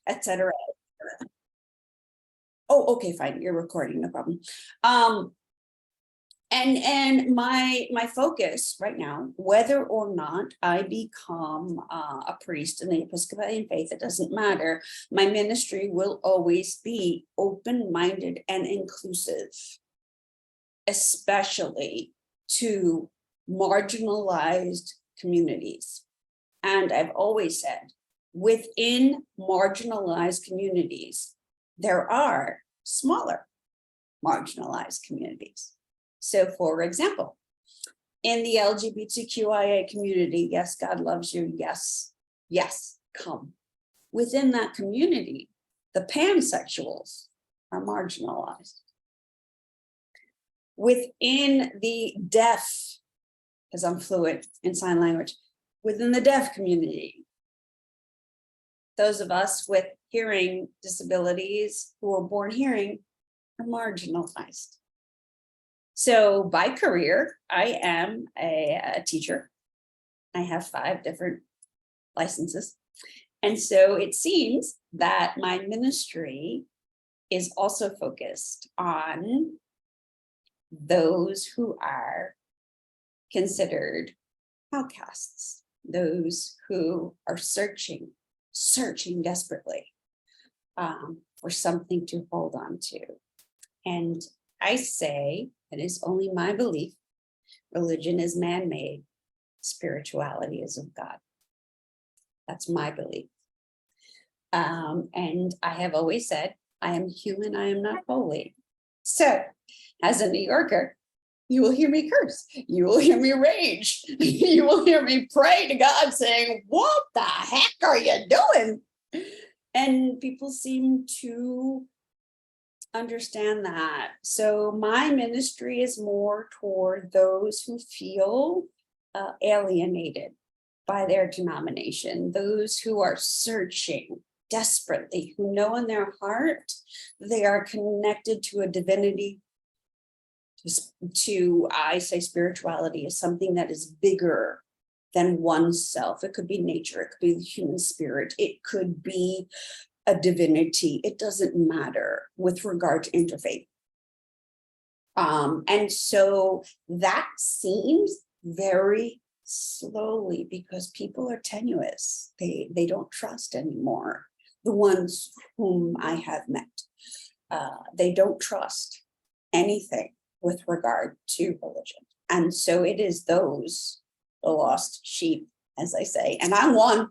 etc. Oh, okay, fine. You're recording, no problem. And my focus right now, whether or not I become a priest in the Episcopalian faith, it doesn't matter. My ministry will always be open-minded and inclusive, especially to marginalized communities. And I've always said, within marginalized communities, there are smaller marginalized communities. So, for example, in the LGBTQIA community, yes, God loves you, yes, yes, come. Within that community, the pansexuals are marginalized. Within the deaf, because I'm fluent in sign language, within the deaf community, those of us with hearing disabilities who are born hearing are marginalized. So by career, I am a teacher. I have 5 different licenses. And so it seems that my ministry is also focused on those who are considered outcasts, those who are searching desperately for something to hold on to. And I say, it is only my belief, religion is man-made, spirituality is of God. That's my belief. And I have always said, I am human, I am not holy. So, as a New Yorker, you will hear me curse, you will hear me rage, you will hear me pray to God saying, what the heck are you doing? And people seem to understand that. So my ministry is more toward those who feel alienated by their denomination, those who are searching desperately, who know in their heart they are connected to a divinity. I say spirituality is something that is bigger than oneself. It could be nature, it could be the human spirit, it could be a divinity. It doesn't matter with regard to interfaith. And so that seems very slowly because people are tenuous. They don't trust anymore. The ones whom I have met, they don't trust anything with regard to religion. And so it is those, the lost sheep, as I say, and I'm one.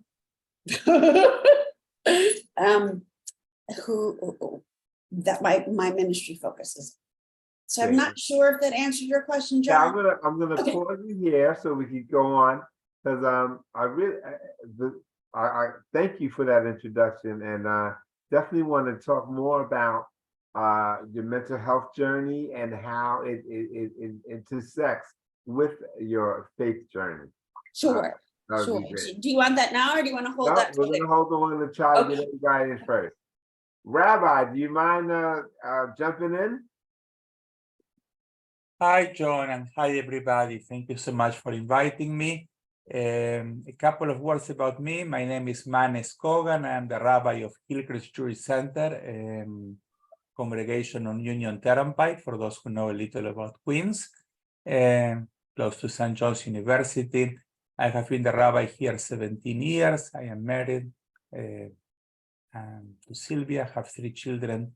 Who that my ministry focuses. So I'm not sure if that answered your question, John. Yeah, I'm gonna pause you here so we can go on, because I thank you for that introduction, and definitely want to talk more about your mental health journey and how it intersects with your faith journey. Sure. Sure. Do you want that now, or do you want to hold that? We're going to hold on and try to get everybody in first. Rabbi, do you mind jumping in? Hi, John, and hi, everybody. Thank you so much for inviting me. A couple of words about me. My name is Manes Kogan. I'm the rabbi of Hillcrest Jewish Center, congregation on Union Turnpike, for those who know a little about Queens, close to St. John's University. I have been the rabbi here 17 years. I am married to Sylvia, have 3 children.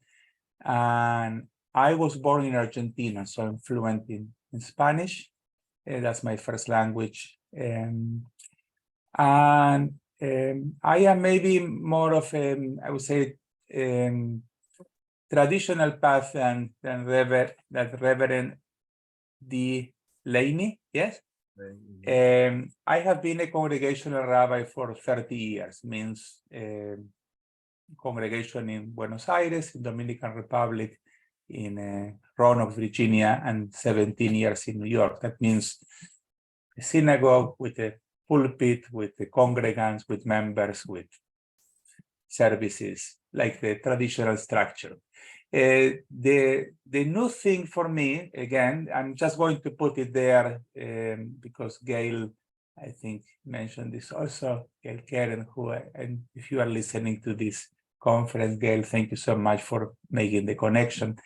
And I was born in Argentina, so I'm fluent in Spanish. That's my first language. And I am maybe more of a, I would say, traditional path than Reverend Delaney, yes? I have been a congregational rabbi for 30 years, means congregation in Buenos Aires, in Dominican Republic, in Roanoke, Virginia, and 17 years in New York. That means a synagogue with a pulpit, with the congregants, with members, with services, like the traditional structure. The new thing for me, again, I'm just going to put it there because Gail, I think, mentioned this also, Gail Karen, who, and if you are listening to this conference. Gail, thank you so much for making the connection.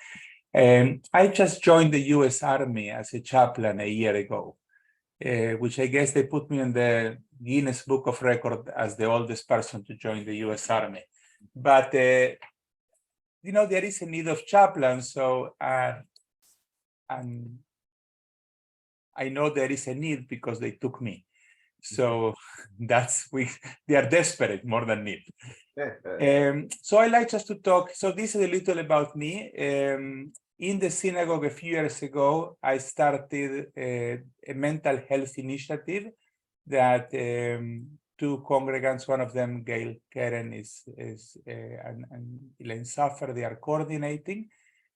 I just joined the U.S. Army as a chaplain a year ago, which I guess they put me in the Guinness Book of Record as the oldest person to join the U.S. Army. But, there is a need of chaplains, so and I know there is a need because they took me. So they are desperate more than need. So I like just to talk. So this is a little about me. In the synagogue a few years ago, I started a mental health initiative that two congregants, one of them, Gail Karen, and Elaine Saffer, they are coordinating.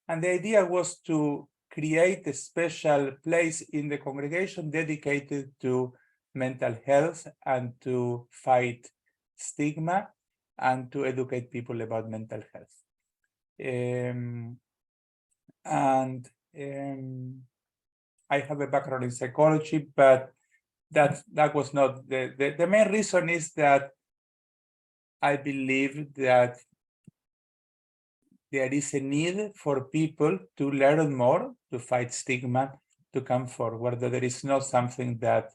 And the idea was to create a special place in the congregation dedicated to mental health and to fight stigma and to educate people about mental health. I have a background in psychology, but that was not the main reason is that I believe that there is a need for people to learn more, to fight stigma, to come forward, that there is not something that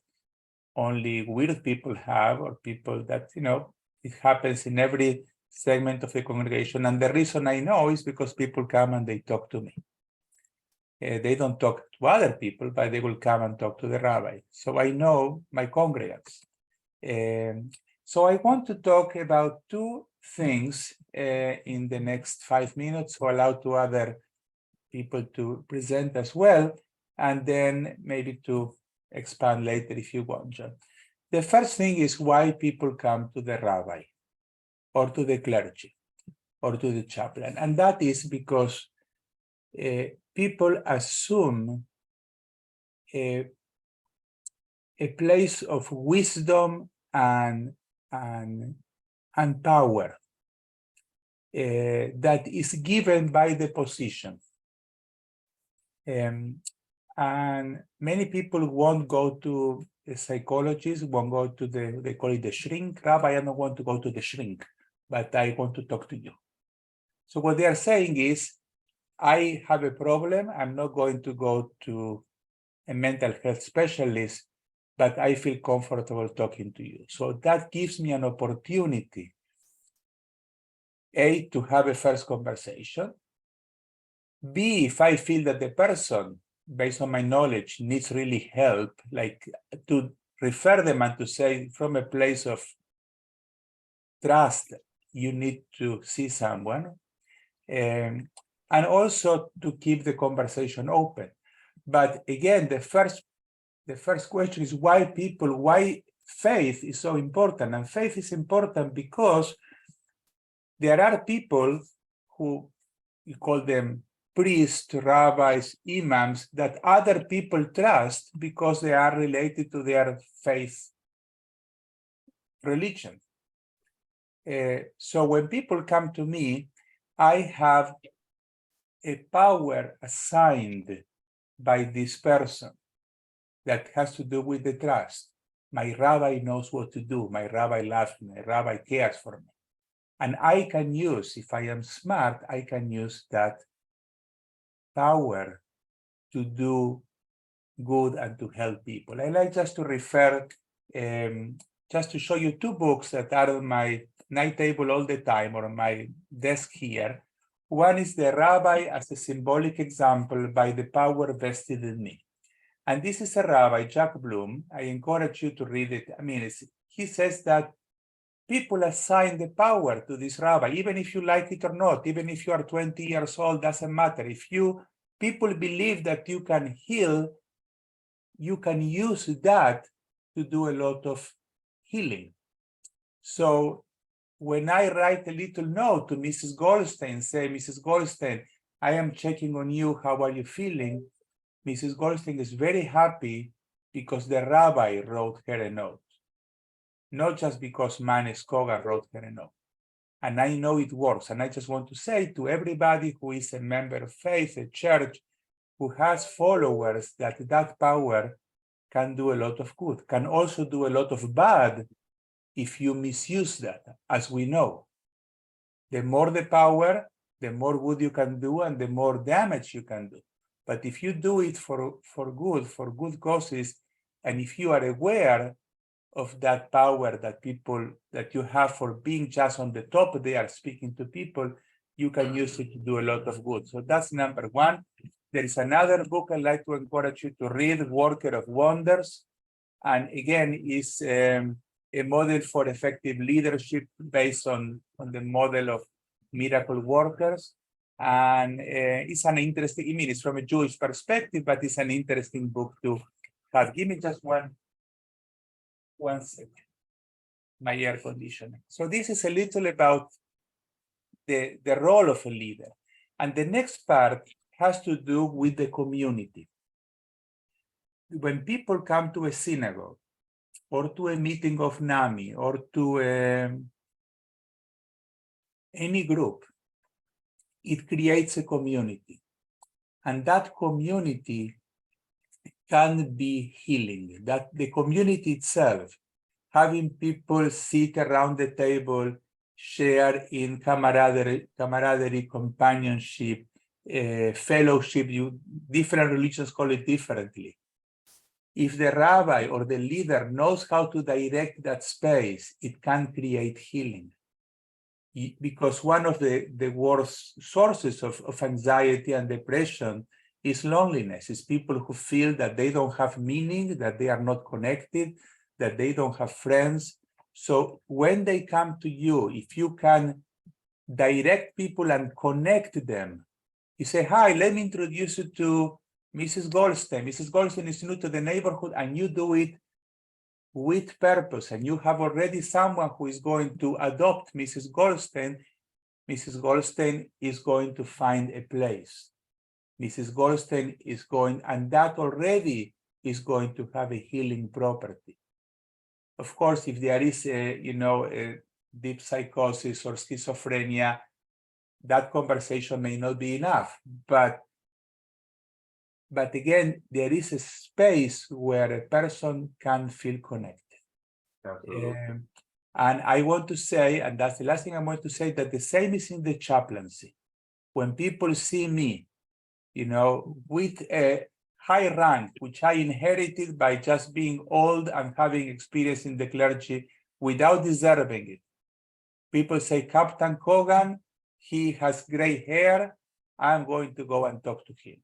only weird people have, or people that, it happens in every segment of the congregation. And the reason I know is because people come and they talk to me. They don't talk to other people, but they will come and talk to the rabbi. So I know my congregants. So I want to talk about two things in the next 5 minutes, to allow to other people to present as well, and then maybe to expand later if you want, John. The first thing is why people come to the rabbi or to the clergy or to the chaplain. And that is because people assume a place of wisdom and power that is given by the position. And many people won't go to a psychologist, won't go to they call it the shrink. Rabbi, I don't want to go to the shrink, but I want to talk to you. So what they are saying is, I have a problem, I'm not going to go to a mental health specialist, but I feel comfortable talking to you. So that gives me an opportunity, A, to have a first conversation. B, if I feel that the person, based on my knowledge, needs really help, like to refer them and to say from a place of trust, you need to see someone. And also to keep the conversation open. But again, the first question is why faith is so important. And faith is important because there are people who, you call them priests, rabbis, imams, that other people trust because they are related to their faith religion. So when people come to me, I have a power assigned by this person that has to do with the trust. My rabbi knows what to do. My rabbi loves me. My rabbi cares for me. And I can use, if I am smart, I can use that power to do good and to help people. I like just to refer, just to show you two books that are on my night table all the time, or on my desk here. One is The Rabbi as a Symbolic Example by the Power Vested in Me. And this is a rabbi, Jack Bloom. I encourage you to read it. I mean, he says that people assign the power to this rabbi, even if you like it or not, even if you are 20 years old, doesn't matter. If people believe that you can heal, you can use that to do a lot of healing. So when I write a little note to Mrs. Goldstein, say, Mrs. Goldstein, I am checking on you, how are you feeling? Mrs. Goldstein is very happy because the rabbi wrote her a note, not just because Manes Kogan wrote her a note. And I know it works. And I just want to say to everybody who is a member of faith, a church, who has followers, that power can do a lot of good, can also do a lot of bad if you misuse that, as we know. The more the power, the more good you can do and the more damage you can do. But if you do it for good causes, and if you are aware of that power that you have for being just on the top there speaking to people, you can use it to do a lot of good. So that's number one. There is another book I'd like to encourage you to read, Worker of Wonders. And again, is a model for effective leadership based on the model of miracle workers. And it's an interesting, I mean, it's from a Jewish perspective, but it's an interesting book to have. Give me just one second, my air conditioner. So this is a little about the role of a leader. And the next part has to do with the community. When people come to a synagogue or to a meeting of NAMI or to any group, it creates a community. And that community can be healing. That the community itself, having people sit around the table, share in camaraderie, companionship, fellowship, different religions call it differently. If the rabbi or the leader knows how to direct that space, it can create healing. Because one of the worst sources of anxiety and depression is loneliness. It's people who feel that they don't have meaning, that they are not connected, that they don't have friends. So when they come to you, if you can direct people and connect them, you say, hi, let me introduce you to Mrs. Goldstein. Mrs. Goldstein is new to the neighborhood, and you do it with purpose, and you have already someone who is going to adopt Mrs. Goldstein. Mrs. Goldstein is going to find a place. Mrs. Goldstein is going, and that already is going to have a healing property. Of course, if there is a deep psychosis or schizophrenia, that conversation may not be enough. But again, there is a space where a person can feel connected. And I want to say, and that's the last thing I want to say, that the same is in the chaplaincy. When people see me, with a high rank, which I inherited by just being old and having experience in the clergy without deserving it. People say, Captain Kogan, he has gray hair, I'm going to go and talk to him.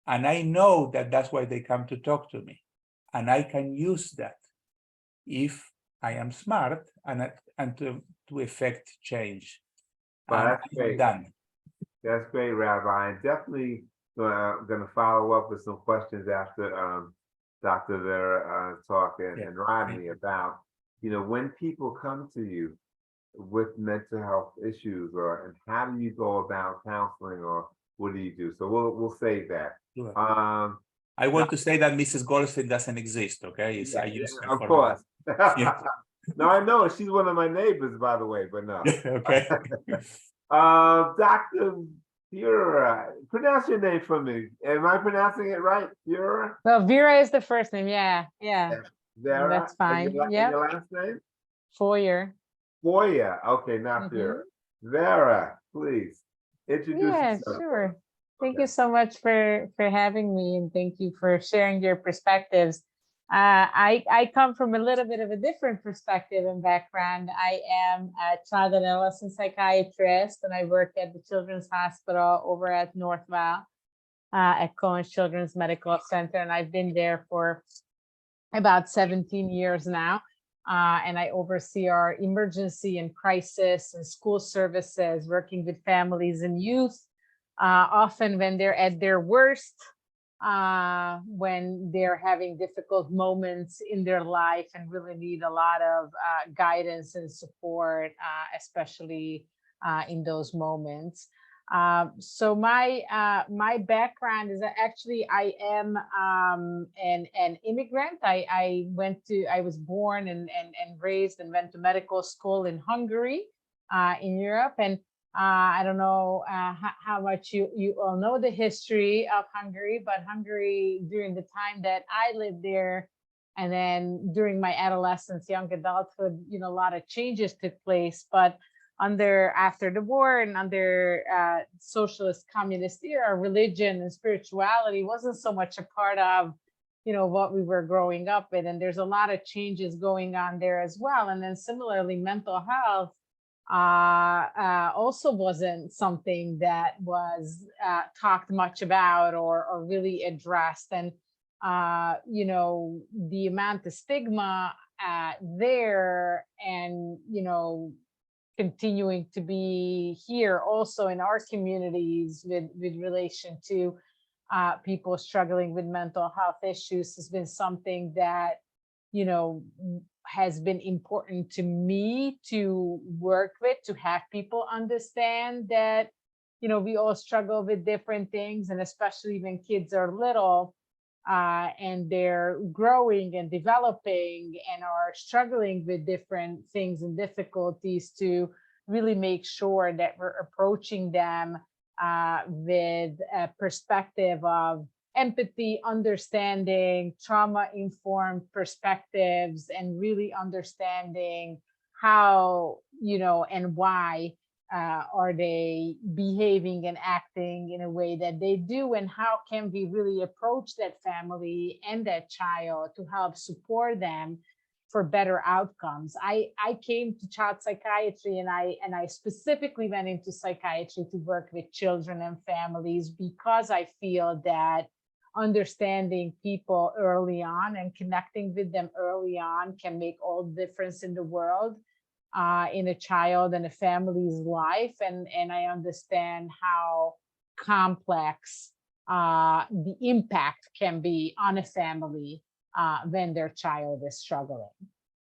And I know that that's why they come to talk to me. And I can use that if I am smart and to effect change. Well, that's great. Done. That's great, Rabbi. And definitely going to follow up with some questions after Dr. Vera talk and Rodney about, when people come to you with mental health issues, and how do you go about counseling, or what do you do? So we'll save that. Sure. I want to say that Mrs. Goldstein doesn't exist, okay? Of course. No, I know. She's one of my neighbors, by the way, but no. Okay. Dr. Feuer, pronounce your name for me. Am I pronouncing it right? Feuer? Well, Vera is the first name. Yeah. Vera? That's fine. Yeah. Your last name? Feuer. Feuer. Okay, not Feuer. Vera, please introduce yourself. Yeah, sure. Thank you so much for having me, and thank you for sharing your perspectives. I come from a little bit of a different perspective and background. I am a child and adolescent psychiatrist, and I work at the Children's Hospital over at Northwell at Cohens Children's Medical Center, and I've been there for about 17 years now. And I oversee our emergency and crisis and school services, working with families and youth, often when they're at their worst, when they're having difficult moments in their life and really need a lot of guidance and support, especially in those moments. So my background is that actually I am an immigrant. I was born and raised and went to medical school in Hungary, in Europe. And I don't know how much you all know the history of Hungary, but Hungary, during the time that I lived there, and then during my adolescence, young adulthood, a lot of changes took place. But after the war and under socialist communist era, religion and spirituality wasn't so much a part of, what we were growing up with. And there's a lot of changes going on there as well. And then similarly, mental health also wasn't something that was talked much about or really addressed. And, the amount of stigma there and, continuing to be here also in our communities with relation to people struggling with mental health issues has been something that, has been important to me to work with, to have people understand that, we all struggle with different things, and especially when kids are little and they're growing and developing and are struggling with different things and difficulties, to really make sure that we're approaching them with a perspective of empathy, understanding, trauma-informed perspectives, and really understanding how, and why are they behaving and acting in a way that they do, and how can we really approach that family and that child to help support them for better outcomes. I came to child psychiatry, and I specifically went into psychiatry to work with children and families because I feel that understanding people early on and connecting with them early on can make all the difference in the world, in a child and a family's life. And I understand how complex the impact can be on a family when their child is struggling,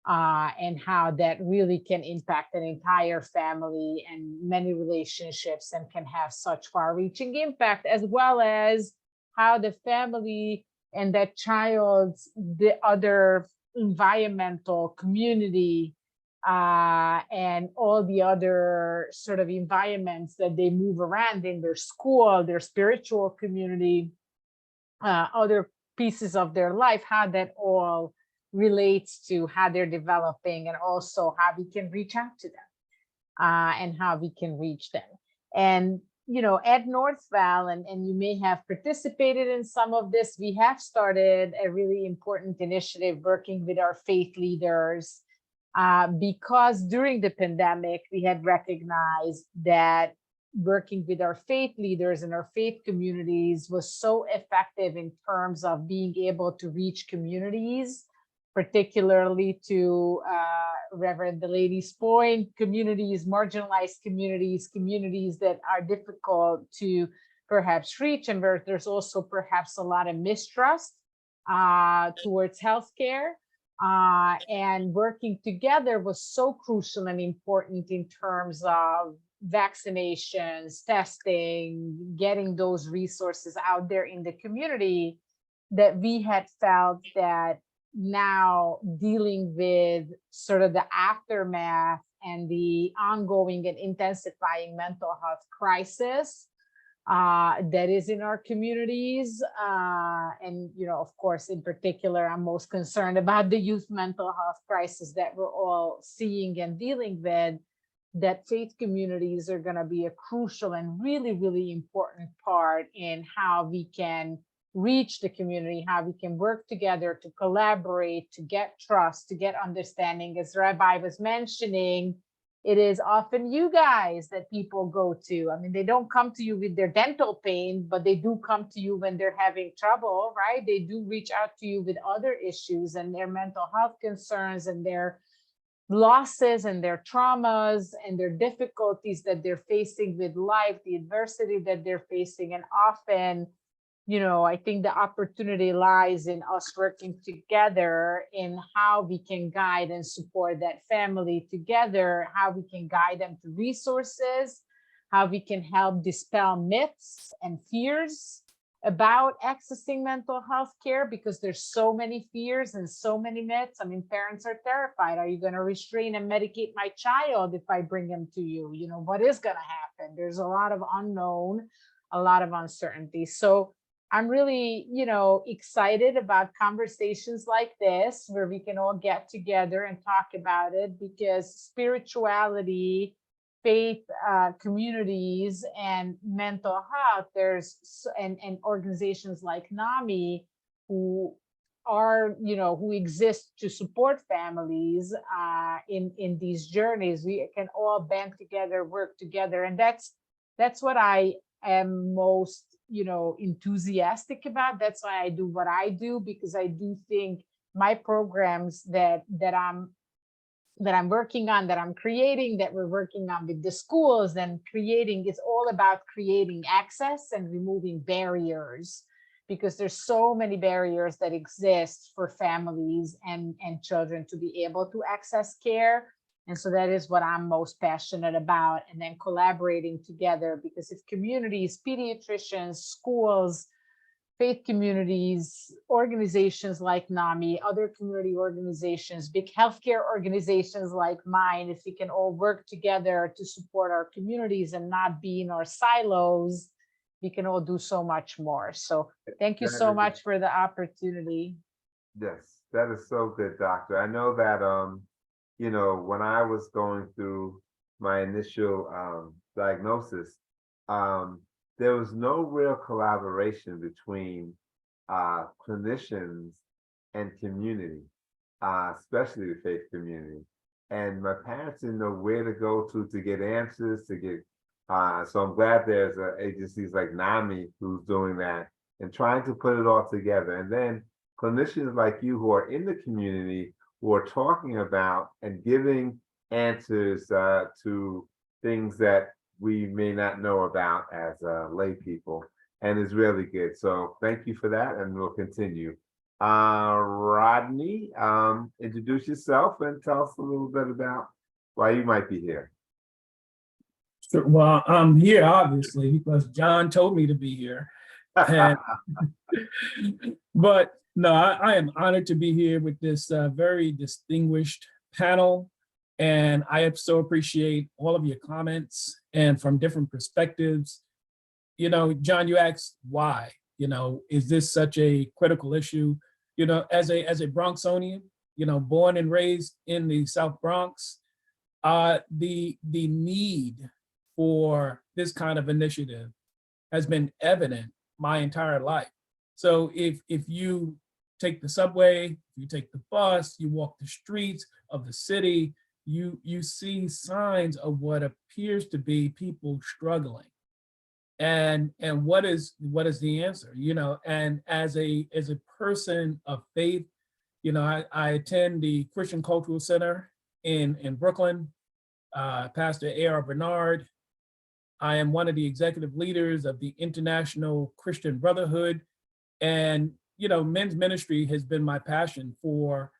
and how that really can impact an entire family and many relationships, and can have such far-reaching impact, as well as how the family and that child's the other environmental community and all the other sort of environments that they move around in, their school, their spiritual community, other pieces of their life, how that all relates to how they're developing, and also how we can reach out to them and how we can reach them. And at Northval, and you may have participated in some of this, we have started a really important initiative working with our faith leaders, because during the pandemic, we had recognized that working with our faith leaders and our faith communities was so effective in terms of being able to reach communities, particularly to Reverend Delaney's point, communities, marginalized communities, communities that are difficult to perhaps reach, and where there's also perhaps a lot of mistrust towards healthcare. And working together was so crucial and important in terms of vaccinations, testing, getting those resources out there in the community, that we had felt that now dealing with sort of the aftermath and the ongoing and intensifying mental health crisis that is in our communities. And, of course, in particular, I'm most concerned about the youth mental health crisis that we're all seeing and dealing with, that faith communities are going to be a crucial and really, really important part in how we can reach the community, how we can work together to collaborate, to get trust, to get understanding. As Rabbi was mentioning, it is often you guys that people go to. I mean, they don't come to you with their dental pain, but they do come to you when they're having trouble, right? They do reach out to you with other issues and their mental health concerns and their losses and their traumas and their difficulties that they're facing with life, the adversity that they're facing. And often, I think the opportunity lies in us working together in how we can guide and support that family together, how we can guide them to resources, how we can help dispel myths and fears about accessing mental health care, because there's so many fears and so many myths. I mean, parents are terrified. Are you going to restrain and medicate my child if I bring him to you? What is going to happen? There's a lot of unknown, a lot of uncertainty. So I'm really, excited about conversations like this, where we can all get together and talk about it, because spirituality faith communities and mental health, and organizations like NAMI who are, who exist to support families in these journeys. We can all band together, work together, and that's what I am most, enthusiastic about. That's why I do what I do, because I do think my programs that I'm working on, that I'm creating, that we're working on with the schools and creating, is all about creating access and removing barriers, because there's so many barriers that exist for families and children to be able to access care. And so that is what I'm most passionate about. And then collaborating together, because if communities, pediatricians, schools, faith communities, organizations like NAMI, other community organizations, big healthcare organizations like mine, if we can all work together to support our communities and not be in our silos, we can all do so much more. So thank you so much for the opportunity. Yes, that is so good, doctor. I know that, when I was going through my initial diagnosis, there was no real collaboration between clinicians and community, especially the faith community. And my parents didn't know where to go to get answers, so I'm glad there's agencies like NAMI who's doing that and trying to put it all together. And then clinicians like you who are in the community, who are talking about and giving answers to things that we may not know about as lay people, and is really good. So thank you for that, and we'll continue. Rodney, introduce yourself and tell us a little bit about why you might be here. Sure. Well, I'm here obviously because John told me to be here. And, but no, I am honored to be here with this very distinguished panel. And I so appreciate all of your comments and from different perspectives. John, you asked why, is this such a critical issue? As a Bronxonian, born and raised in the South Bronx, the need for this kind of initiative has been evident my entire life. So if you take the subway, you take the bus, you walk the streets of the city, you see signs of what appears to be people struggling. And what is the answer? And as a person of faith, I attend the Christian Cultural Center in Brooklyn, Pastor A.R. Bernard. I am one of the executive leaders of the International Christian Brotherhood. And, men's ministry has been my passion for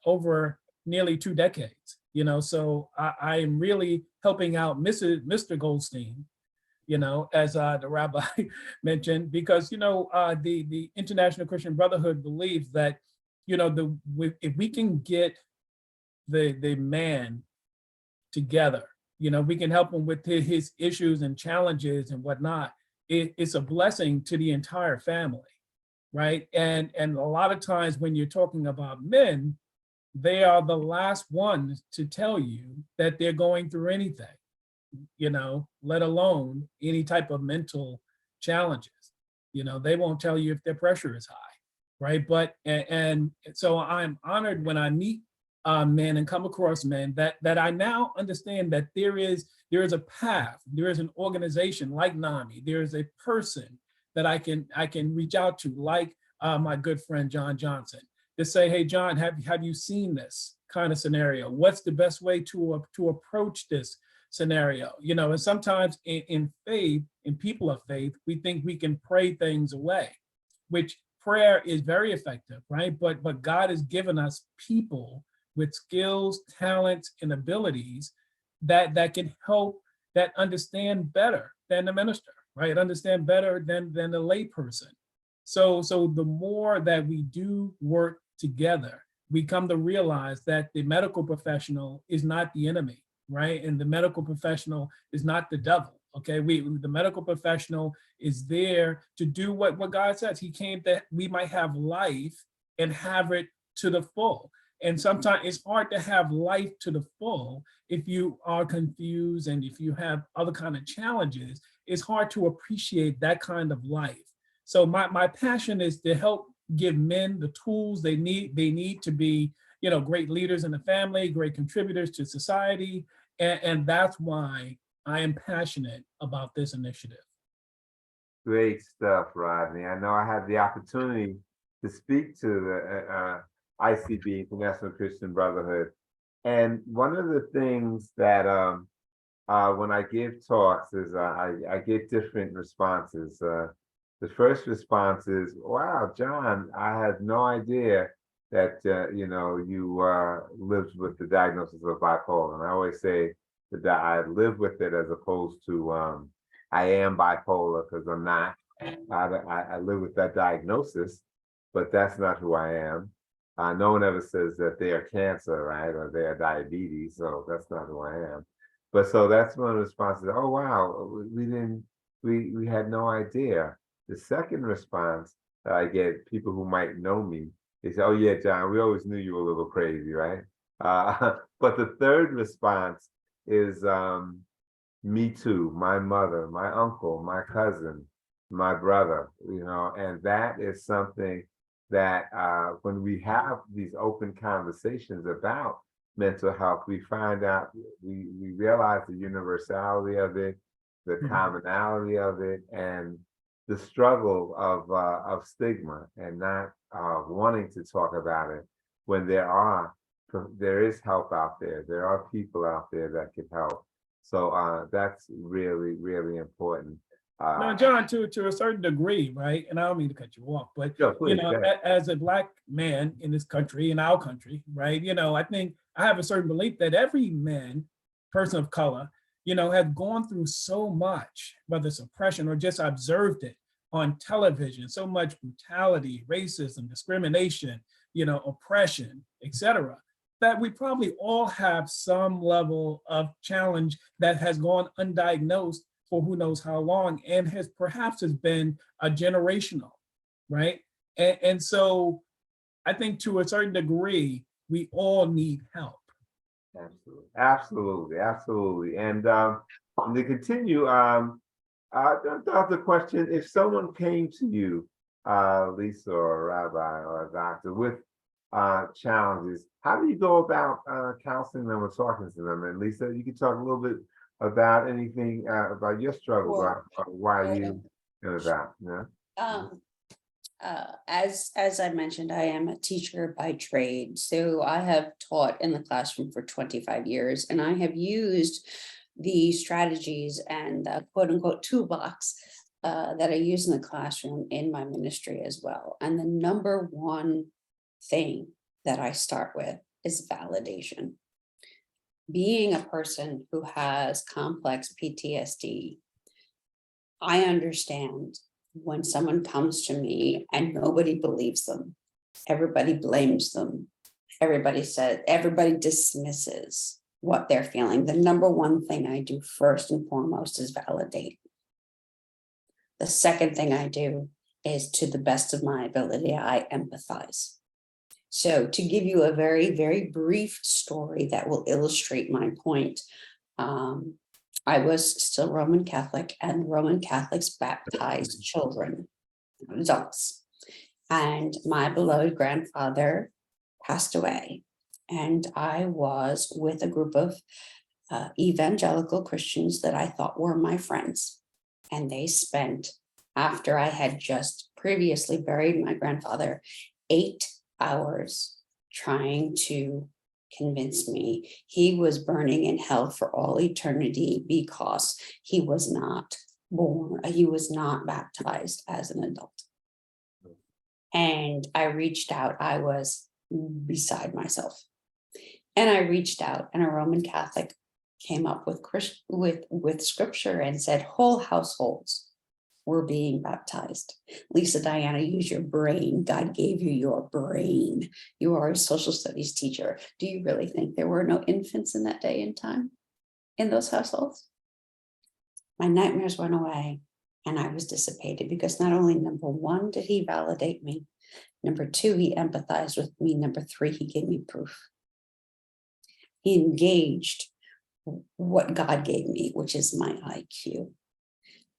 over nearly 2 decades. So I am really helping out Mr. Goldstein, as the rabbi mentioned, because, the International Christian Brotherhood believes that, if we can get the man together, we can help him with his issues and challenges and whatnot. It's a blessing to the entire family, right? And a lot of times when you're talking about men, they are the last ones to tell you that they're going through anything, let alone any type of mental challenges. They won't tell you if their pressure is high, right? But, and so I'm honored when I meet men and come across men that I now understand that there is a path, there is an organization like NAMI, there is a person that I can reach out to, like my good friend John Johnson, to say, hey John, have you seen this kind of scenario? What's the best way to approach this scenario? And sometimes in faith, in people of faith, we think we can pray things away, which prayer is very effective, right? But God has given us people with skills, talents, and abilities that can help, that understand better than the minister, right? Understand better than the lay person. So the more that we do work together, we come to realize that the medical professional is not the enemy, right? And the medical professional is not the devil, okay? The medical professional is there to do what God says. He came that we might have life and have it to the full. And sometimes it's hard to have life to the full if you are confused and if you have other kind of challenges. It's hard to appreciate that kind of life. So my passion is to help give men the tools they need to be, great leaders in the family, great contributors to society. And that's why I am passionate about this initiative. Great stuff, Rodney. I know I had the opportunity to speak to the ICB, International Christian Brotherhood. And one of the things that when I give talks is I get different responses. The first response is, wow, John, I had no idea that, you lived with the diagnosis of bipolar. And I always say that I live with it as opposed to I am bipolar, because I'm not. I live with that diagnosis, but that's not who I am. No one ever says that they are cancer, right? Or they are diabetes, so that's not who I am. But so that's one of the responses. Oh, wow, we had no idea. The second response that I get, people who might know me, they say, oh yeah, John, we always knew you were a little crazy, right? But the third response is, me too, my mother, my uncle, my cousin, my brother, and that is something that when we have these open conversations about mental health, we find out, we realize the universality of it, the commonality of it, and the struggle of stigma and not wanting to talk about it when there is help out there. There are people out there that can help. So that's really, really important. Now, John, to a certain degree, right? And I don't mean to cut you off, but please, as a Black man in this country, in our country, right? I think I have a certain belief that every man, person of color, has gone through so much, whether it's oppression or just observed it on television, so much brutality, racism, discrimination, oppression, etc., that we probably all have some level of challenge that has gone undiagnosed for who knows how long, and has been a generational, right? And so I think to a certain degree, we all need help. Absolutely. And to continue, the question, if someone came to you, Lisa or Rabbi or a doctor, with challenges, how do you go about counseling them or talking to them? And Lisa, you can talk a little bit about anything about your struggles, Sure. or why you know that. As I mentioned, I am a teacher by trade. So I have taught in the classroom for 25 years, and I have used the strategies and the quote unquote toolbox that I use in the classroom in my ministry as well. And the number one thing that I start with is validation. Being a person who has complex PTSD, I understand when someone comes to me and nobody believes them, everybody blames them, everybody dismisses what they're feeling. The number one thing I do first and foremost is validate. The second thing I do is, to the best of my ability, I empathize. So to give you a very, very brief story that will illustrate my point, I was still Roman Catholic, and Roman Catholics baptized children, adults. And my beloved grandfather passed away. And I was with a group of evangelical Christians that I thought were my friends. And they spent, after I had just previously buried my grandfather, 8 hours trying to convince me he was burning in hell for all eternity because he was not baptized as an adult. And I reached out. I was beside myself. And I reached out, and a Roman Catholic came up with scripture and said whole households were being baptized. LisaDiana, use your brain. God gave you your brain. You are a social studies teacher. Do you really think there were no infants in that day and time in those households? My nightmares went away, and I was dissipated, because not only, number one, did he validate me, Number two, he empathized with me. Number three, he gave me proof. He engaged what God gave me, which is my IQ.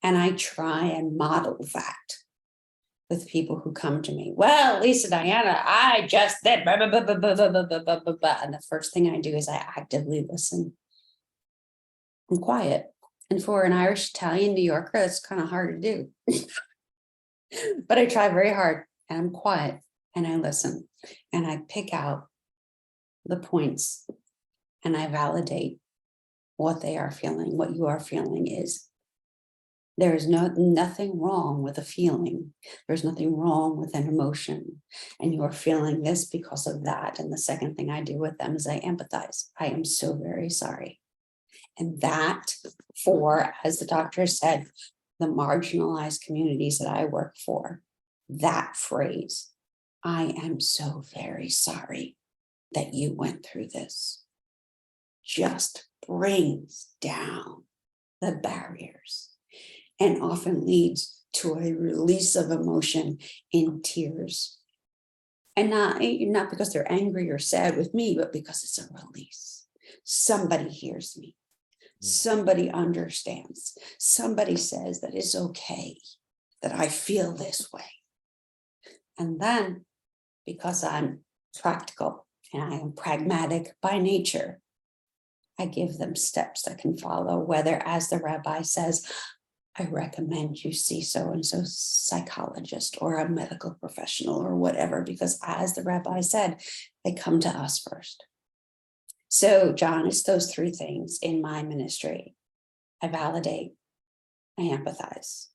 And I try and model that with people who come to me. Well, LisaDiana, I just did blah, blah, blah, blah, blah, blah, blah, blah, blah, blah. And the first thing I do is I actively listen. I'm quiet. And for an Irish Italian New Yorker, it's kind of hard to do. But I try very hard, and I'm quiet, and I listen, and I pick out the points, and I validate what they are feeling. What you are feeling is there is nothing wrong with a feeling. There's nothing wrong with an emotion, and you are feeling this because of that. And the second thing I do with them is I empathize. I am so very sorry. And that, for, as the doctor said, the marginalized communities that I work for, that phrase, I am so very sorry that you went through this, just brings down the barriers and often leads to a release of emotion in tears. And not because they're angry or sad with me, but because it's a release. Somebody hears me. Somebody understands. Somebody says that it's okay that I feel this way. And then, because I'm practical and I am pragmatic by nature, I give them steps that can follow, whether, as the rabbi says, I recommend you see so-and-so psychologist or a medical professional or whatever, because as the rabbi said, they come to us first. So, John, it's those three things in my ministry. I validate, I empathize,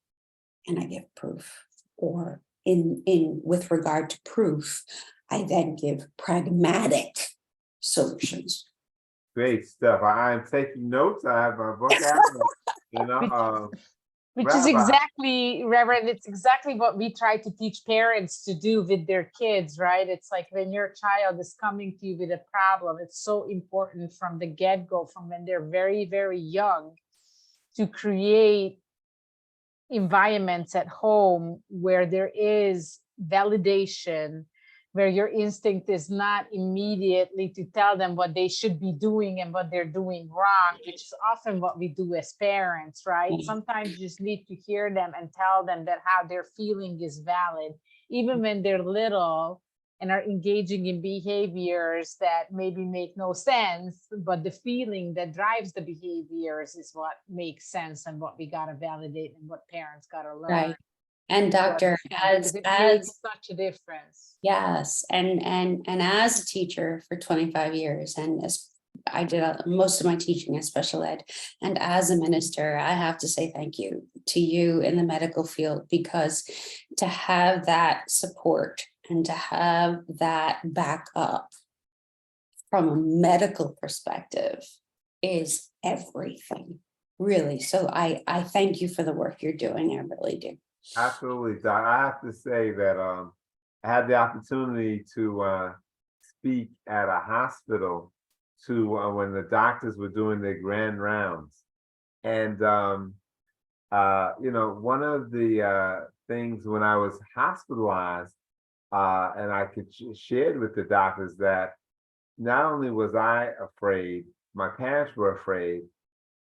and I give proof. Or with regard to proof, I then give pragmatic solutions. Great stuff. I'm taking notes. I have my book out. Which is Rabbi. exactly, Reverend, it's exactly what we try to teach parents to do with their kids, right? It's like when your child is coming to you with a problem, it's so important from the get-go, from when they're very, very young, to create environments at home where there is validation, where your instinct is not immediately to tell them what they should be doing and what they're doing wrong, which is often what we do as parents, right? Sometimes you just need to hear them and tell them that how they're feeling is valid, even when they're little and are engaging in behaviors that maybe make no sense, but the feeling that drives the behaviors is what makes sense and what we gotta validate and what parents gotta learn. Right. And doctor, as it makes such a difference. Yes, and as a teacher for 25 years, and as I did most of my teaching in special ed, and as a minister, I have to say thank you to you in the medical field, because to have that support and to have that backup from a medical perspective is everything, really. So I thank you for the work you're doing. I really do. Absolutely, Doc. I have to say that I had the opportunity to speak at a hospital to when the doctors were doing their grand rounds. And, one of the things when I was hospitalized, and I could shared with the doctors that not only was I afraid, my parents were afraid.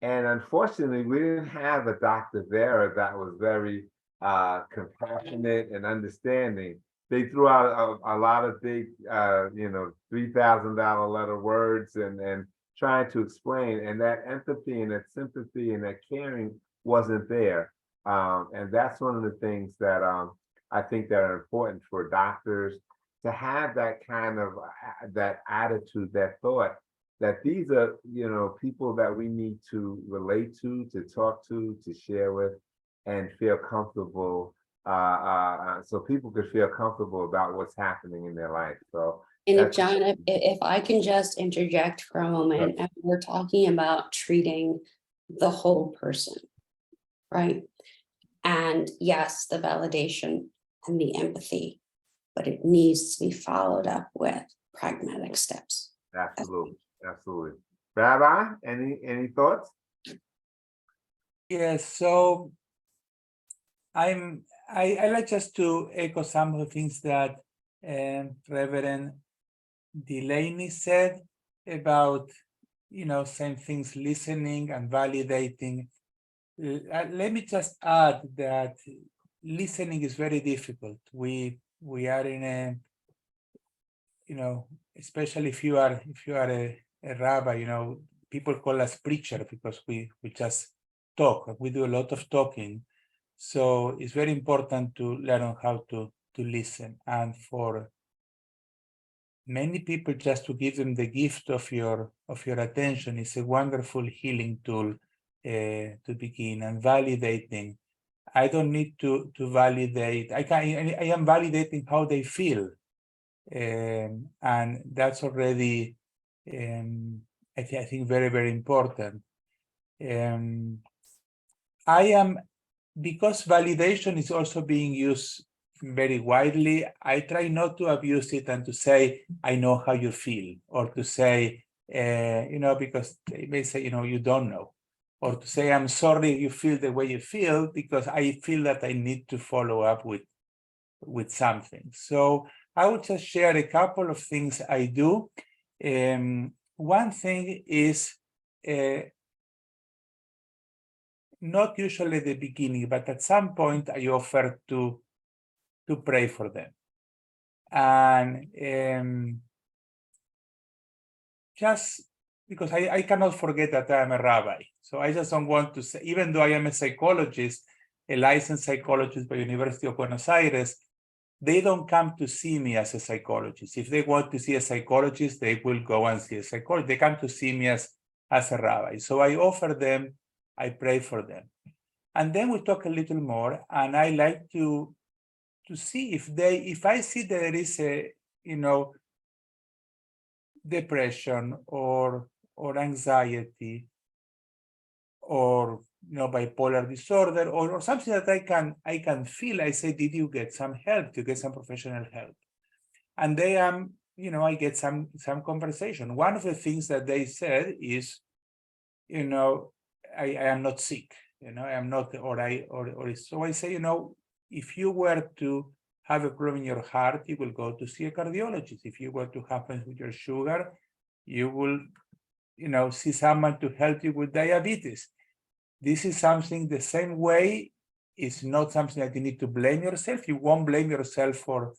And unfortunately, we didn't have a Dr. Vera that was very compassionate and understanding. They threw out a lot of big, $3,000 letter words and trying to explain, and that empathy and that sympathy and that caring wasn't there. And that's one of the things that I think that are important for doctors to have, that kind of that attitude, that thought that these are, people that we need to relate to talk to share with, and feel comfortable, so people could feel comfortable about what's happening in their life. So, and if John, if I can just interject for a moment, and we're talking about treating the whole person, right? And yes, the validation and the empathy, but it needs to be followed up with pragmatic steps. Absolutely, absolutely. Rabbi, any thoughts? Yes, so I like just to echo some of the things that Reverend Delaney said about, same things, listening and validating. Let me just add that listening is very difficult. We are in a, especially if you are a rabbi, people call us preacher because we just talk. We do a lot of talking. So it's very important to learn how to listen. And for many people, just to give them the gift of your attention is a wonderful healing tool to begin. And validating. I don't need to validate. I am validating how they feel. And that's already, I think, very, very important. Because validation is also being used very widely, I try not to abuse it and to say, I know how you feel, or to say, because they may say, you don't know, or to say, I'm sorry you feel the way you feel, because I feel that I need to follow up with something. So I would just share a couple of things I do. One thing is, not usually at the beginning, but at some point I offer to pray for them. And just because I cannot forget that I am a rabbi. So I just don't want to say, even though I am a psychologist, a licensed psychologist by University of Buenos Aires, they don't come to see me as a psychologist. If they want to see a psychologist, they will go and see a psychologist. They come to see me as a rabbi. So I offer them, I pray for them. And then we talk a little more, and I like to see if I see that there is a, depression or anxiety or bipolar disorder or something that I can feel. I say, did you get some help? Did you get some professional help? And they I get some conversation. One of the things that they said is, I am not sick, I am not, or so I say, if you were to have a problem in your heart, you will go to see a cardiologist. If you were to happen with your sugar, you will, see someone to help you with diabetes. This is something the same way. It's not something that you need to blame yourself. You won't blame yourself for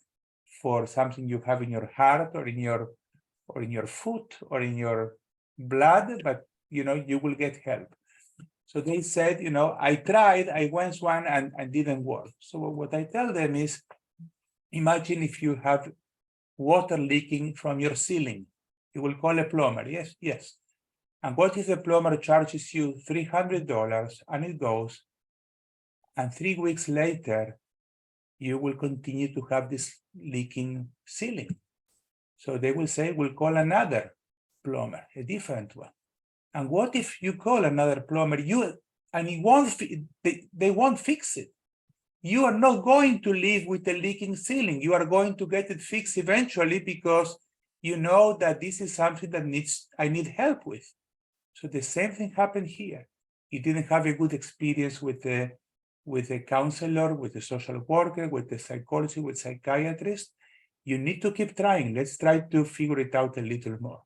something you have in your heart or in your foot or in your blood, but you will get help. So they said, I tried, I went one and didn't work. So what I tell them is, imagine if you have water leaking from your ceiling. You will call a plumber. Yes. And what if the plumber charges you $300 and it goes, and 3 weeks later, you will continue to have this leaking ceiling? So they will say, we'll call another plumber, a different one. And what if you call another plumber, they won't fix it? You are not going to live with a leaking ceiling. You are going to get it fixed eventually because you know that this is something that I need help with. So the same thing happened here. You didn't have a good experience with a counselor, with a social worker, with a psychologist, with a psychiatrist. You need to keep trying. Let's try to figure it out a little more.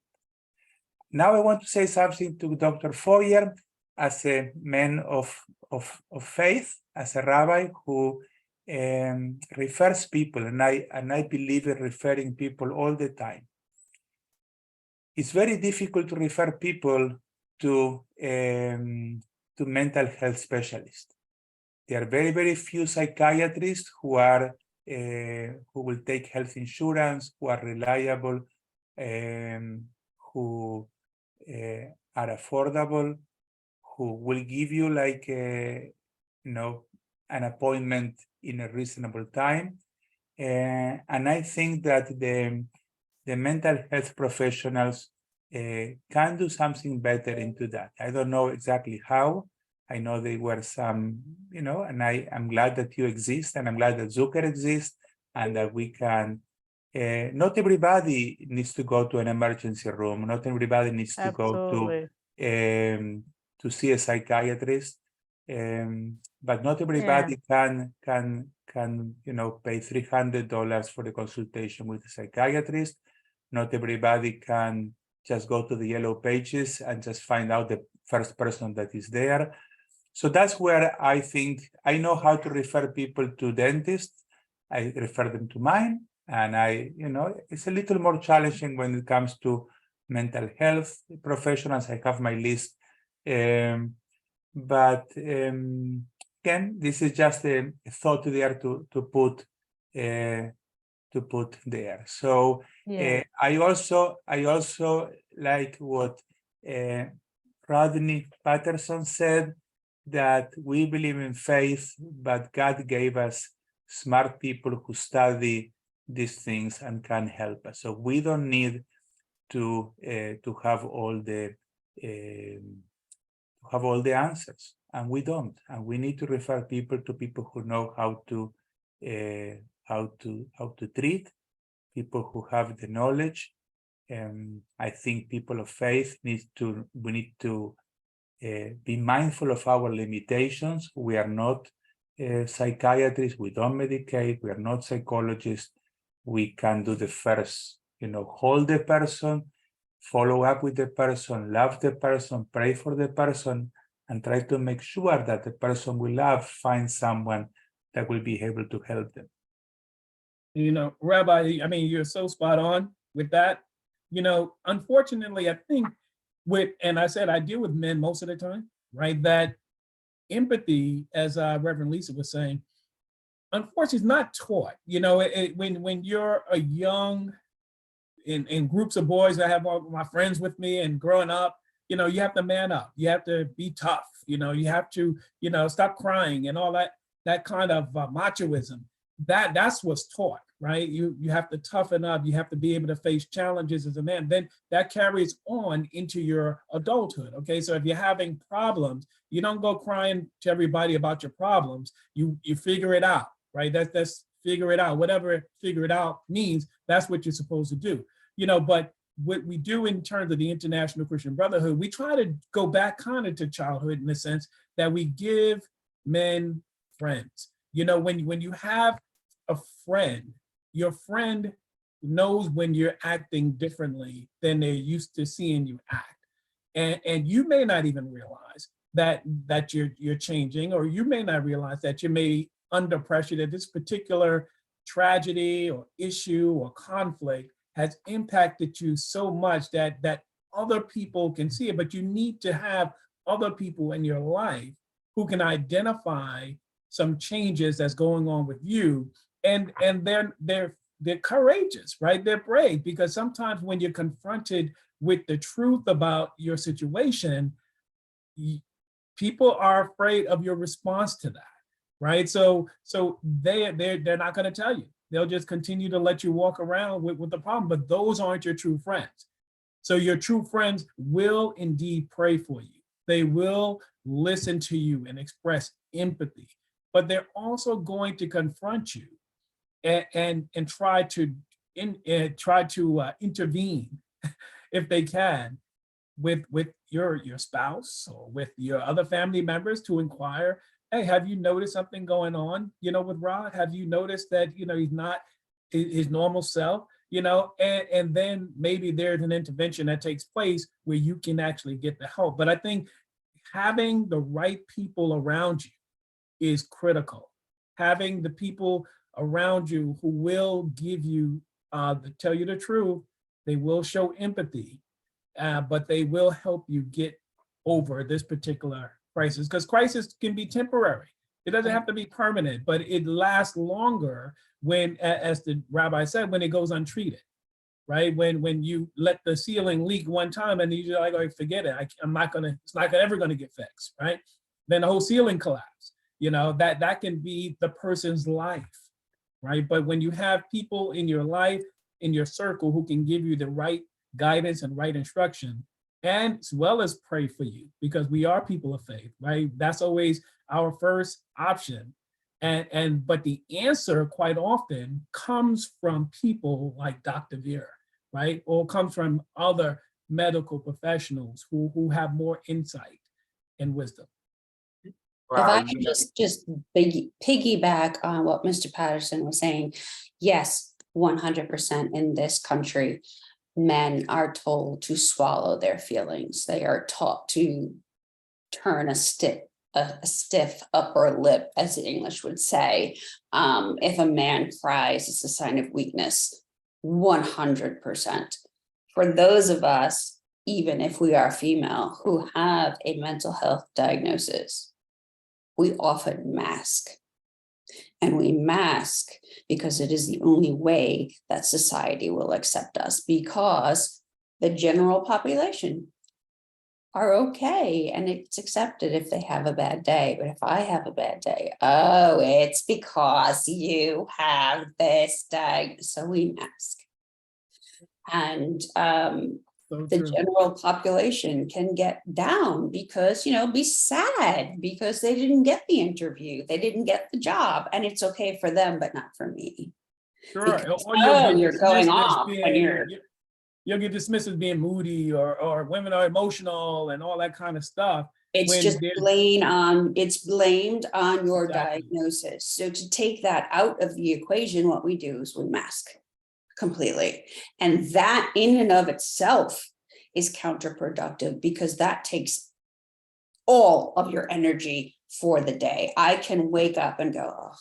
Now I want to say something to Dr. Feuer as a man of faith, as a rabbi who refers people, and I believe in referring people all the time. It's very difficult to refer people to mental health specialists. There are very, very few psychiatrists who will take health insurance, who are reliable, who are affordable, who will give you like an appointment in a reasonable time. And I think that the mental health professionals can do something better into that. I don't know exactly how. I know there were some, and I'm glad that you exist, and I'm glad that Zucker exists, and that we can. Not everybody needs to go to an emergency room. Not everybody needs to go to see a psychiatrist. But not everybody can pay $300 for the consultation with a psychiatrist. Not everybody can just go to the yellow pages and just find out the first person that is there. So that's where I think I know how to refer people to dentists. I refer them to mine, and it's a little more challenging when it comes to mental health professionals. I have my list. But again, this is just a thought there to put there. So I also like what Rodney Patterson said, that we believe in faith, but God gave us smart people who study these things and can help us. So we don't need to have all the answers, and we don't. And we need to refer people to people who know how to treat, people who have the knowledge. I think people of faith we need to be mindful of our limitations. We are not psychiatrists. We don't medicate. We are not psychologists. We can do the first, hold the person, follow up with the person, love the person, pray for the person, and try to make sure that the person we love finds someone that will be able to help them. Rabbi, you're so spot on with that. Unfortunately, I think and I said I deal with men most of the time, right? That empathy, as Reverend Lisa was saying, unfortunately is not taught. When you're a young, in groups of boys, I have all my friends with me, and growing up, you have to man up, you have to be tough, you have to, stop crying and all that kind of machoism. That's what's taught, right? You have to toughen up, you have to be able to face challenges as a man. Then that carries on into your adulthood. Okay, so if you're having problems, you don't go crying to everybody about your problems. You figure it out, right? That's figure it out. Whatever figure it out means, that's what you're supposed to do. But what we do in terms of the International Christian Brotherhood, we try to go back kind of to childhood in the sense that we give men friends. When you have a friend, your friend knows when you're acting differently than they're used to seeing you act. And you may not even realize that you're changing, or you may not realize that you may be under pressure, that this particular tragedy or issue or conflict has impacted you so much that other people can see it. But you need to have other people in your life who can identify some changes that's going on with you, and they're courageous, right? They're brave, because sometimes when you're confronted with the truth about your situation, people are afraid of your response to that, right? So they're not going to tell you. They'll just continue to let you walk around with the problem, but those aren't your true friends. So your true friends will indeed pray for you. They will listen to you and express empathy, but they're also going to confront you and try to intervene if they can with your spouse or with your other family members to inquire, hey, have you noticed something going on, with Rod? Have you noticed that, he's not his normal self, and then maybe there's an intervention that takes place where you can actually get the help. But I think having the right people around you is critical. Having the people around you who will give you, tell you the truth, they will show empathy, but they will help you get over this particular crisis, because crisis can be temporary. It doesn't have to be permanent, but it lasts longer when, as the rabbi said, when it goes untreated, right? When you let the ceiling leak one time and you're like, oh, forget it, it's not ever gonna get fixed, right? Then the whole ceiling collapse. That can be the person's life, right? But when you have people in your life, in your circle, who can give you the right guidance and right instruction, and as well as pray for you, because we are people of faith, right? That's always our first option. But the answer quite often comes from people like Dr. Vera, right? Or comes from other medical professionals who have more insight and wisdom. If I Wow, could yeah. just piggyback on what Mr. Patterson was saying, yes, 100% in this country, men are told to swallow their feelings. They are taught to turn a stiff upper lip, as the English would say. If a man cries, it's a sign of weakness, 100%. For those of us, even if we are female, who have a mental health diagnosis, we often mask. And we mask because it is the only way that society will accept us, because the general population are okay and it's accepted if they have a bad day. But if I have a bad day, oh, it's because you have this diagnosis. So we mask. And So the true. general population can get down because, be sad because they didn't get the interview, they didn't get the job, and it's okay for them, but not for me. Sure. Because, Or you'll get you're going dismissed as off when you'll get dismissed as being moody or women are emotional and all that kind of stuff. it's when just there's- blamed on your Exactly. diagnosis. So to take that out of the equation, what we do is we mask completely. And that in and of itself is counterproductive, because that takes all of your energy for the day. I can wake up and go, oh,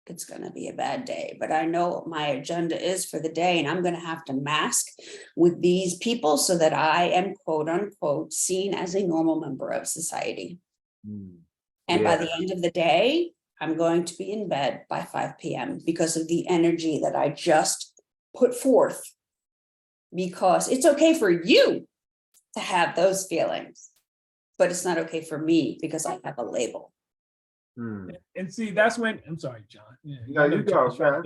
it's going to be a bad day, but I know what my agenda is for the day, and I'm going to have to mask with these people so that I am, quote unquote, seen as a normal member of society. And by the end of the day, I'm going to be in bed by 5 p.m. because of the energy that I just put forth, because it's okay for you to have those feelings, but it's not okay for me because I have a label. And see, that's when, I'm sorry, John. Yeah, No, you go, man.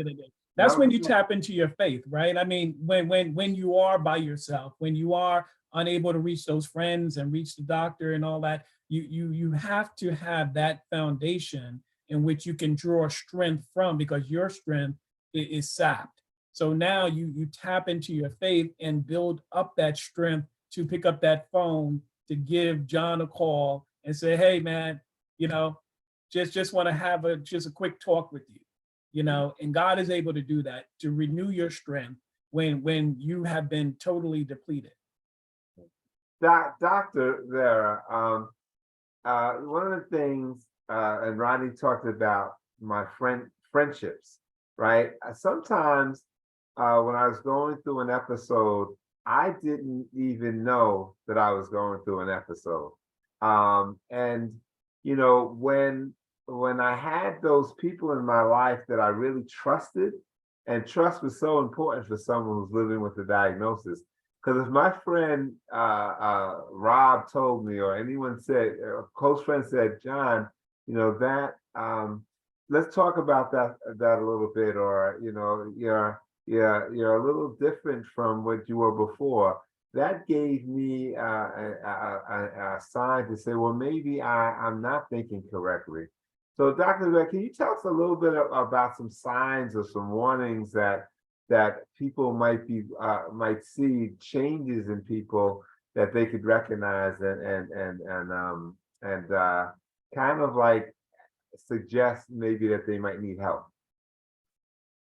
That's No, when you you go. tap into your faith, right? I mean, when you are by yourself, when you are unable to reach those friends and reach the doctor and all that, you have to have that foundation in which you can draw strength from, because your strength is sapped. So now you tap into your faith and build up that strength to pick up that phone, to give John a call and say, hey man, just want to have a quick talk with you, and God is able to do that, to renew your strength when you have been totally depleted. Dr. Vera, one of the things, and Ronnie talked about my friendships, right? Sometimes when I was going through an episode, I didn't even know that I was going through an episode. And when I had those people in my life that I really trusted, and trust was so important for someone who's living with a diagnosis. Because if my friend Rob told me, or anyone said, a close friend said, John, let's talk about that a little bit, or you're a little different from what you were before. That gave me a sign to say, well, maybe I'm not thinking correctly. So, Dr. Beck, can you tell us a little bit about some signs or some warnings that people might see changes in people that they could recognize and kind of like suggest maybe that they might need help?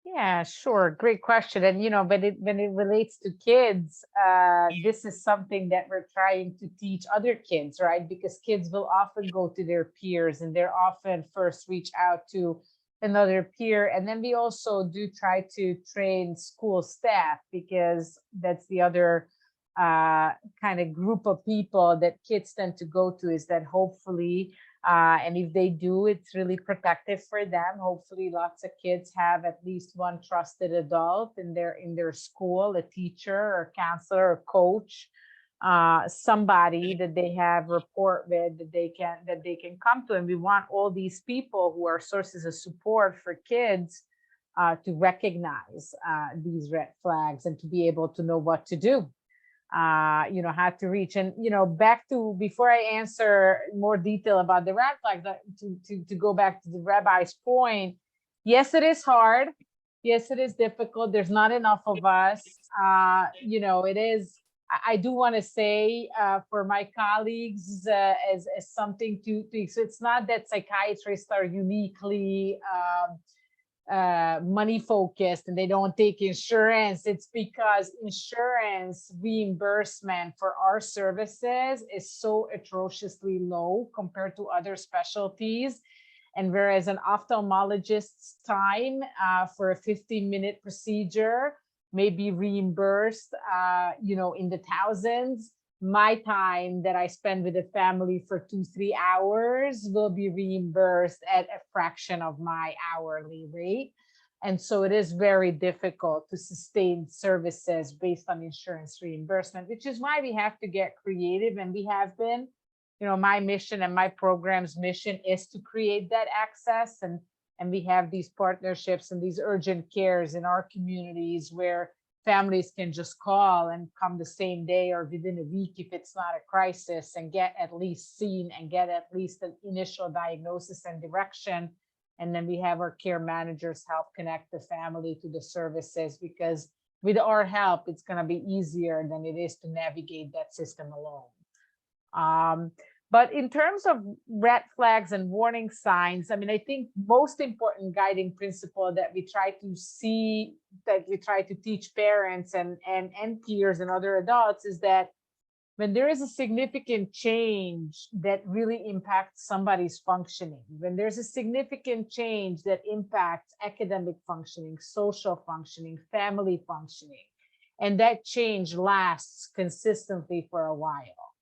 Yeah, sure. Great question. And, when it relates to kids, this is something that we're trying to teach other kids, right? Because kids will often go to their peers, and they're often first reach out to another peer. And then we also do try to train school staff, because that's the other kind of group of people that kids tend to go to, is that hopefully, and if they do, it's really protective for them. Hopefully lots of kids have at least one trusted adult in their school, a teacher or counselor or coach, somebody that they have rapport with, that they can come to. And we want all these people who are sources of support for kids to recognize these red flags and to be able to know what to do. How to reach. And back to, before I answer more detail about the red flags, to go back to the rabbi's point, yes, it is hard. Yes, it is difficult. There's not enough of us. It is I do want to say for my colleagues as something to so it's not that psychiatrists are uniquely money focused and they don't take insurance. It's because insurance reimbursement for our services is so atrociously low compared to other specialties. And whereas an ophthalmologist's time for a 15-minute procedure may be reimbursed, in the thousands, my time that I spend with the family for 2-3 hours will be reimbursed at a fraction of my hourly rate. And so it is very difficult to sustain services based on insurance reimbursement, which is why we have to get creative, and we have been. My mission and my program's mission is to create that access, and we have these partnerships and these urgent cares in our communities where families can just call and come the same day or within a week if it's not a crisis, and get at least seen and get at least an initial diagnosis and direction. And then we have our care managers help connect the family to the services, because with our help, it's going to be easier than it is to navigate that system alone. But in terms of red flags and warning signs, I mean, I think most important guiding principle that we try to see, that we try to teach parents and peers and other adults, is that when there is a significant change that really impacts somebody's functioning, when there's a significant change that impacts academic functioning, social functioning, family functioning, and that change lasts consistently for a while.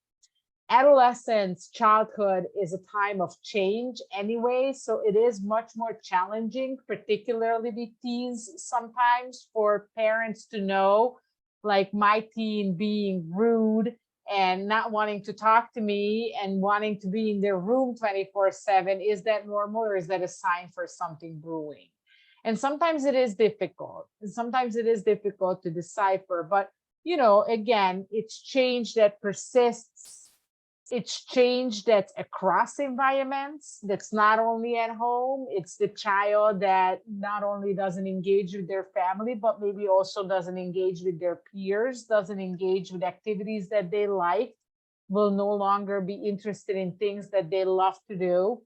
Adolescence, childhood is a time of change anyway, so it is much more challenging, particularly with teens sometimes, for parents to know, like my teen being rude and not wanting to talk to me and wanting to be in their room 24/7. Is that normal, or is that a sign for something brewing? And sometimes it is difficult. Sometimes it is difficult to decipher, but again, it's change that persists. It's change that's across environments, that's not only at home. It's the child that not only doesn't engage with their family, but maybe also doesn't engage with their peers, doesn't engage with activities that they like, will no longer be interested in things that they love to do,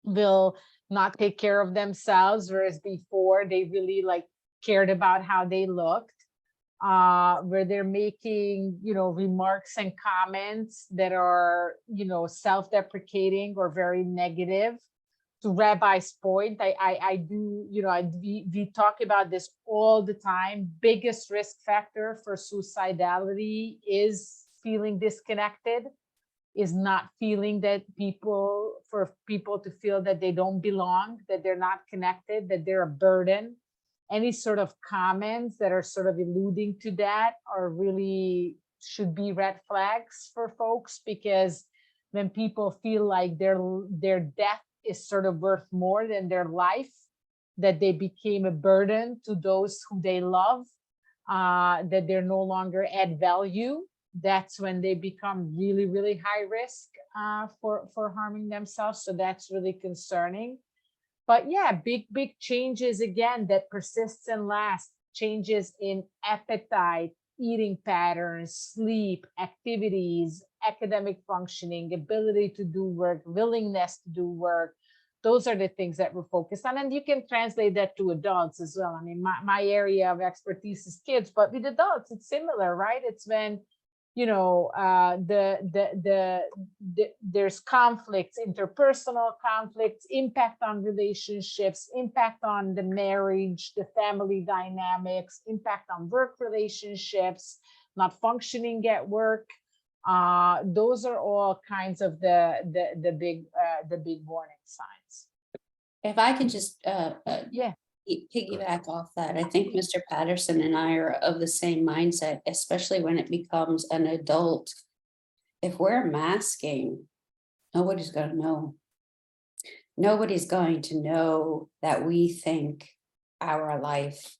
will not take care of themselves, whereas before they really cared about how they looked. Where they're making, remarks and comments that are, self-deprecating or very negative. To Rabbi's point, we talk about this all the time. Biggest risk factor for suicidality is feeling disconnected, is not feeling that for people to feel that they don't belong, that they're not connected, that they're a burden. Any sort of comments that are sort of alluding to that should be red flags for folks, because when people feel like their death is sort of worth more than their life, that they became a burden to those who they love, that they're no longer add value, that's when they become really, really high risk for harming themselves. So that's really concerning. But yeah, big changes again that persists and lasts. Changes in appetite, eating patterns, sleep, activities, academic functioning, ability to do work, willingness to do work. Those are the things that we're focused on. And you can translate that to adults as well. I mean, my area of expertise is kids, but with adults, it's similar, right? It's when there's conflicts, interpersonal conflicts, impact on relationships, impact on the marriage, the family dynamics, impact on work relationships, not functioning at work. Those are all kinds of the big warning signs. If I could just piggyback off that, I think Mr. Patterson and I are of the same mindset, especially when it becomes an adult. If we're masking, nobody's going to know. Nobody's going to know that we think our life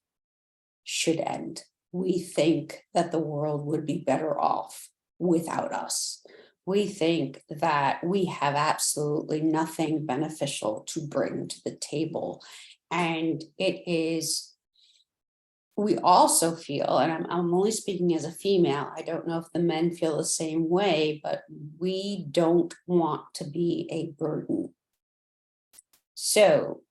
should end. We think that the world would be better off without us. We think that we have absolutely nothing beneficial to bring to the table. And it is we also feel, and I'm only speaking as a female, I don't know if the men feel the same way, but we don't want to be a burden. So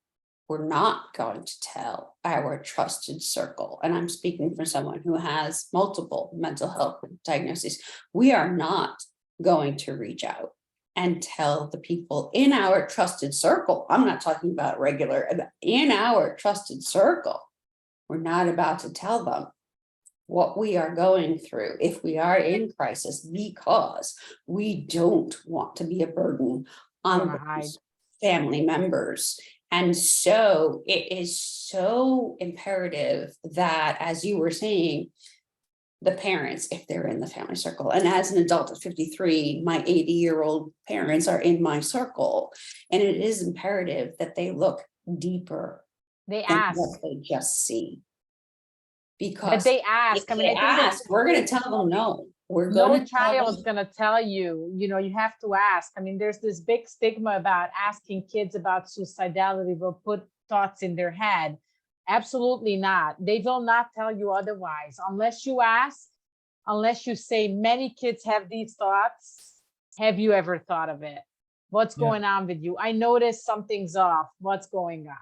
we're not going to tell our trusted circle, and I'm speaking for someone who has multiple mental health diagnoses, we are not going to reach out and tell the people in our trusted circle. I'm not talking about regular, in our trusted circle. We're not about to tell them what we are going through if we are in crisis, because we don't want to be a burden on those family members. And so it is so imperative that, as you were saying, the parents, if they're in the family circle, and as an adult at 53, my 80-year-old parents are in my circle, and it is imperative that they look deeper. They than ask. what they just see. But Because they ask. if I mean, they I think that's- ask, we're going to tell them no. We're no going to tell child is them, going to tell you, you know, you have to ask. I mean, there's this big stigma about asking kids about suicidality will put thoughts in their head. Absolutely not. They will not tell you otherwise. Unless you ask, unless you say, many kids have these thoughts. Have you ever thought of it? What's Yeah. going on with you? I noticed something's off. What's going on?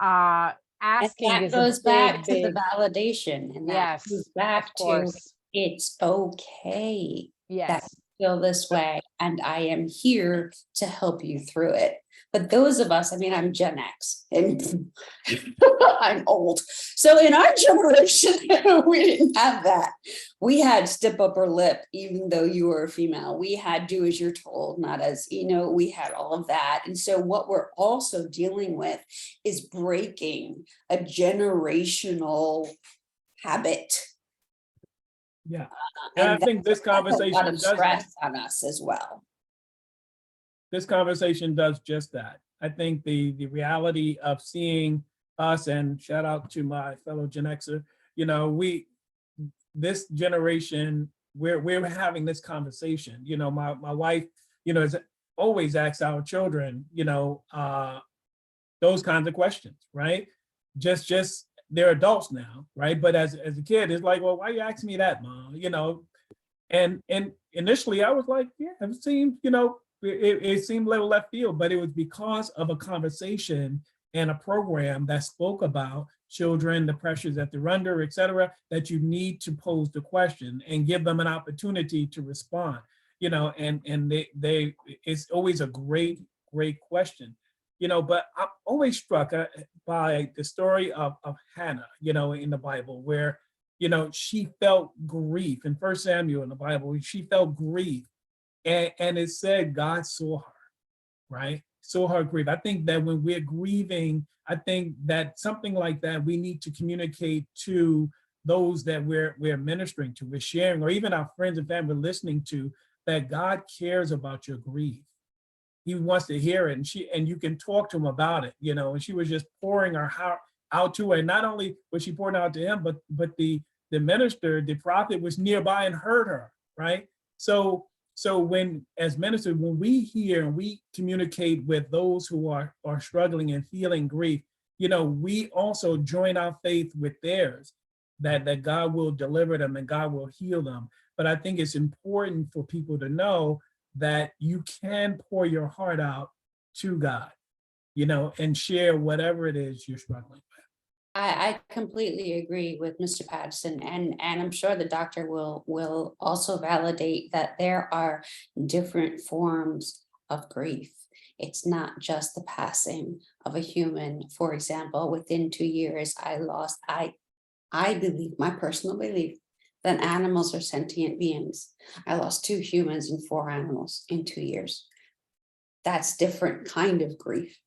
and Asking that is goes a back big, to the big, validation, and that yes, goes back of to course. it's okay that Yes. you feel this way, and I am here to help you through it. But those of us, I mean, I'm Gen X and I'm old. So in our generation, we didn't have that. We had stiff upper lip, even though you were a female. We had do as you're told, not as, you know, we had all of that. And so what we're also dealing with is breaking a generational habit. Yeah. And I think this that's a lot conversation of does stress on us as well. this conversation does just that. I think the reality of seeing us, and shout out to my fellow Gen Xer, you know, this generation, we're having this conversation. You know, my wife, you know, has always asks our children, you know, those kinds of questions, right? Just they're adults now, right? But as a kid, it's like, well, why you asking me that, Mom? You know, and initially I was like, yeah, it seemed, you know, it seemed a little left field, but it was because of a conversation and a program that spoke about children, the pressures that they're under, et cetera, that you need to pose the question and give them an opportunity to respond, you know, and they it's always a great question, you know. But I'm always struck by the story of Hannah, you know, in the Bible, where, you know, she felt grief. In 1 Samuel in the Bible, she felt grief. And it said God saw her, right? Saw her grief. I think that when we're grieving, I think that something like that, we need to communicate to those that we're ministering to, we're sharing, or even our friends and family listening to, that God cares about your grief. He wants to hear it, and you can talk to him about it, you know. And she was just pouring her heart out to her. And not only was she pouring out to him, but the minister, the prophet, was nearby and heard her, right? So when, as ministers, when we hear and we communicate with those who are struggling and feeling grief, you know, we also join our faith with theirs, that God will deliver them and God will heal them. But I think it's important for people to know that you can pour your heart out to God, you know, and share whatever it is you're struggling with. I completely agree with Mr. Patterson, and I'm sure the doctor will also validate that there are different forms of grief. It's not just the passing of a human. For example, within 2 years, I believe, my personal belief, that animals are sentient beings. I lost 2 humans and 4 animals in 2 years. That's different kind of grief.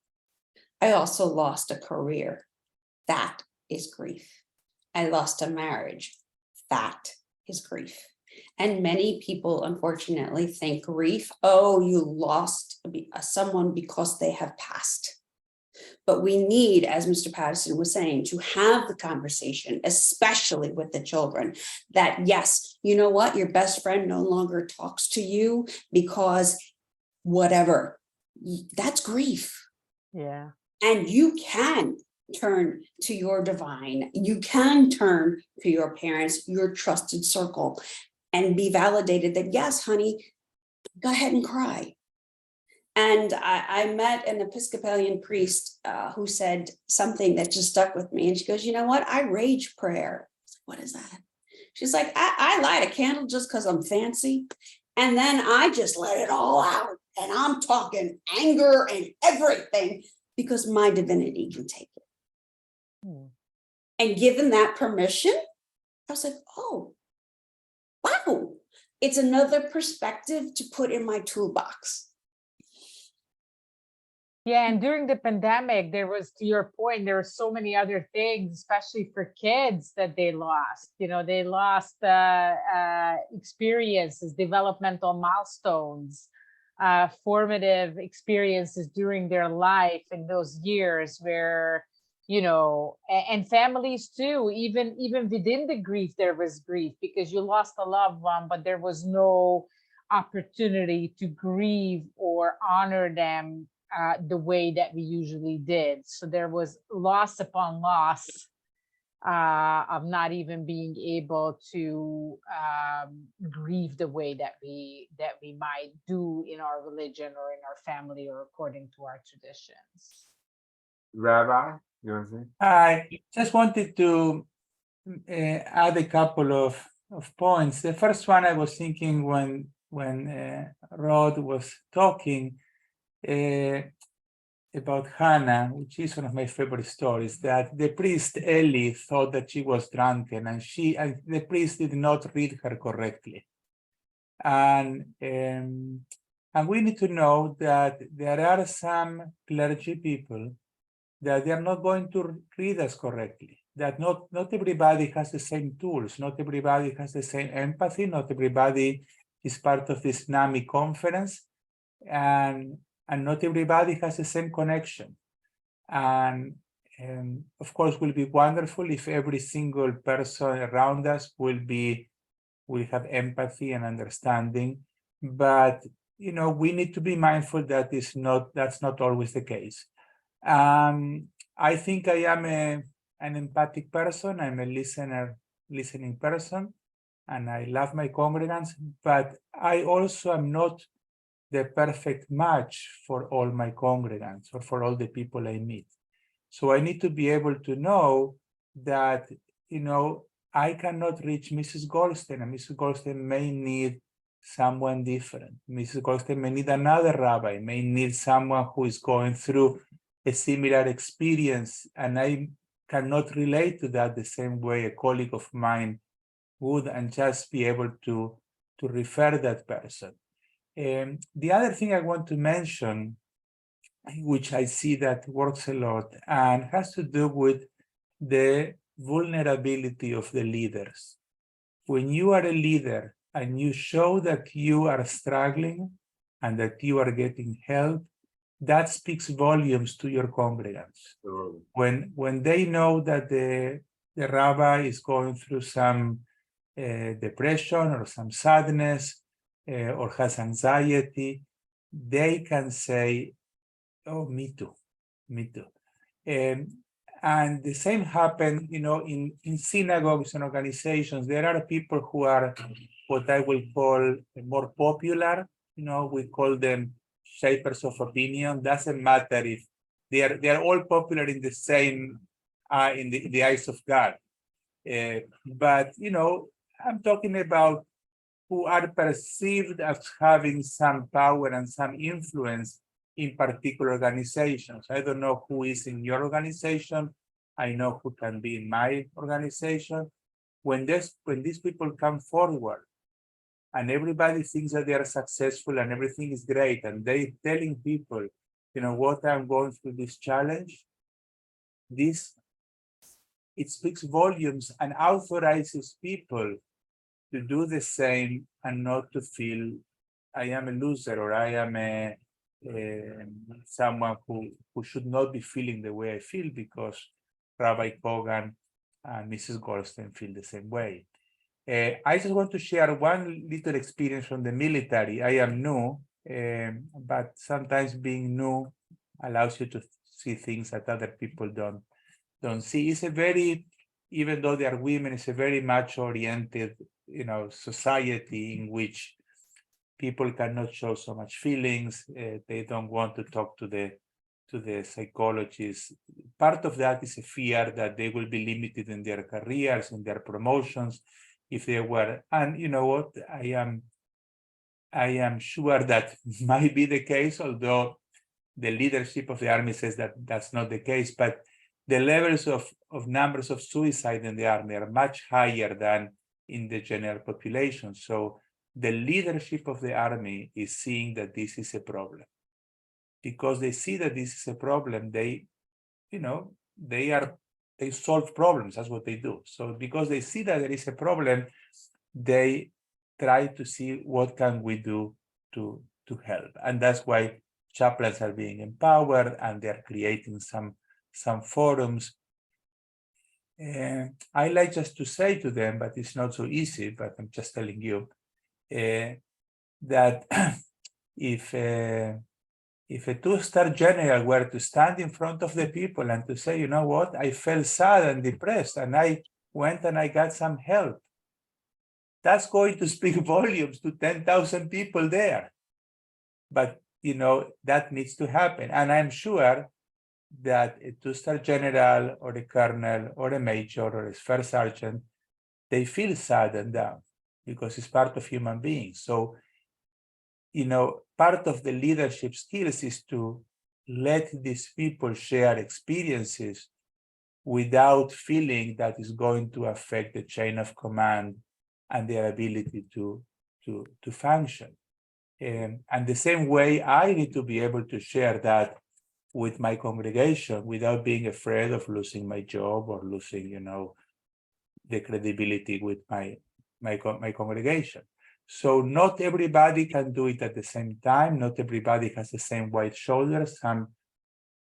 I also lost a career. That is grief. I lost a marriage. That is grief. And many people, unfortunately, think grief, oh, you lost someone because they have passed. But we need, as Mr. Patterson was saying, to have the conversation, especially with the children, that yes, you know what, your best friend no longer talks to you because whatever, that's grief. Yeah. And you can turn to your divine. You can turn to your parents, your trusted circle, and be validated that, yes, honey, go ahead and cry. And I met an Episcopalian priest who said something that just stuck with me. And she goes, you know what? I rage prayer. What is that? She's like, I light a candle just because I'm fancy. And then I just let it all out. And I'm talking anger and everything because my divinity can take it. And given that permission, I was like, oh, wow. It's another perspective to put in my toolbox. Yeah, and during the pandemic, there was, to your point, there were so many other things, especially for kids, that they lost. You know, they lost experiences, developmental milestones, formative experiences during their life in those years where, you know, and families too, even within the grief, there was grief because you lost a loved one, but there was no opportunity to grieve or honor them the way that we usually did. So there was loss upon loss of not even being able to grieve the way that we might do in our religion or in our family or according to our traditions. Rabbi, you want to say? I just wanted to add a couple of points. The first one, I was thinking when Rod was talking about Hannah, which is one of my favorite stories, that the priest Eli thought that she was drunken, and the priest did not read her correctly. And we need to know that there are some clergy people that they are not going to read us correctly, that not everybody has the same tools, not everybody has the same empathy, not everybody is part of this NAMI conference, and not everybody has the same connection. And of course, will be wonderful if every single person around us will have empathy and understanding. But you know, we need to be mindful that that's not always the case. I think I am an empathic person. I'm a listening person, and I love my congregants, but I also am not the perfect match for all my congregants or for all the people I meet. So I need to be able to know that, you know, I cannot reach Mrs. Goldstein, and Mrs. Goldstein may need someone different. Mrs. Goldstein may need another rabbi, may need someone who is going through a similar experience, and I cannot relate to that the same way a colleague of mine would, and just be able to refer that person. The other thing I want to mention, which I see that works a lot, and has to do with the vulnerability of the leaders. When you are a leader and you show that you are struggling and that you are getting help, that speaks volumes to your congregants. When they know that the rabbi is going through some depression or some sadness or has anxiety, they can say, oh, me too. And the same happened, you know, in synagogues and organizations. There are people who are what I will call more popular. You know, we call them shapers of opinion. Doesn't matter if they are all popular in the same in the eyes of God. But you know, I'm talking about who are perceived as having some power and some influence in particular organizations. I don't know who is in your organization. I know who can be in my organization. When these people come forward and everybody thinks that they are successful and everything is great, and they telling people, you know, what I'm going through this challenge, it speaks volumes and authorizes people to do the same and not to feel I am a loser or I am someone who should not be feeling the way I feel because Rabbi Kogan and Mrs. Goldstein feel the same way. I just want to share one little experience from the military. I am new, but sometimes being new allows you to see things that other people don't. don't see. It's a very, even though they are women, it's a very macho-oriented, society in which people cannot show so much feelings. They don't want to talk to the psychologist. Part of that is a fear that they will be limited in their careers, in their promotions, if they were. And you know what? I am sure that might be the case, although the leadership of the army says that that's not the case. But the levels of numbers of suicide in the army are much higher than in the general population. So the leadership of the army is seeing that this is a problem. Because they see that this is a problem, they solve problems. That's what they do. So because they see that there is a problem, they try to see what can we do to help. And that's why chaplains are being empowered, and they're creating some forums. I like just to say to them, but it's not so easy, but I'm just telling you, that if a two-star general were to stand in front of the people and to say, you know what, I felt sad and depressed, and I went and I got some help, that's going to speak volumes to 10,000 people there. But, that needs to happen. And I'm sure that a two-star general or a colonel or a major or a first sergeant, they feel sad and down because it's part of human beings. So, part of the leadership skills is to let these people share experiences without feeling that is going to affect the chain of command and their ability to function. And the same way, I need to be able to share that with my congregation without being afraid of losing my job or losing, the credibility with my congregation. So not everybody can do it at the same time. Not everybody has the same wide shoulders.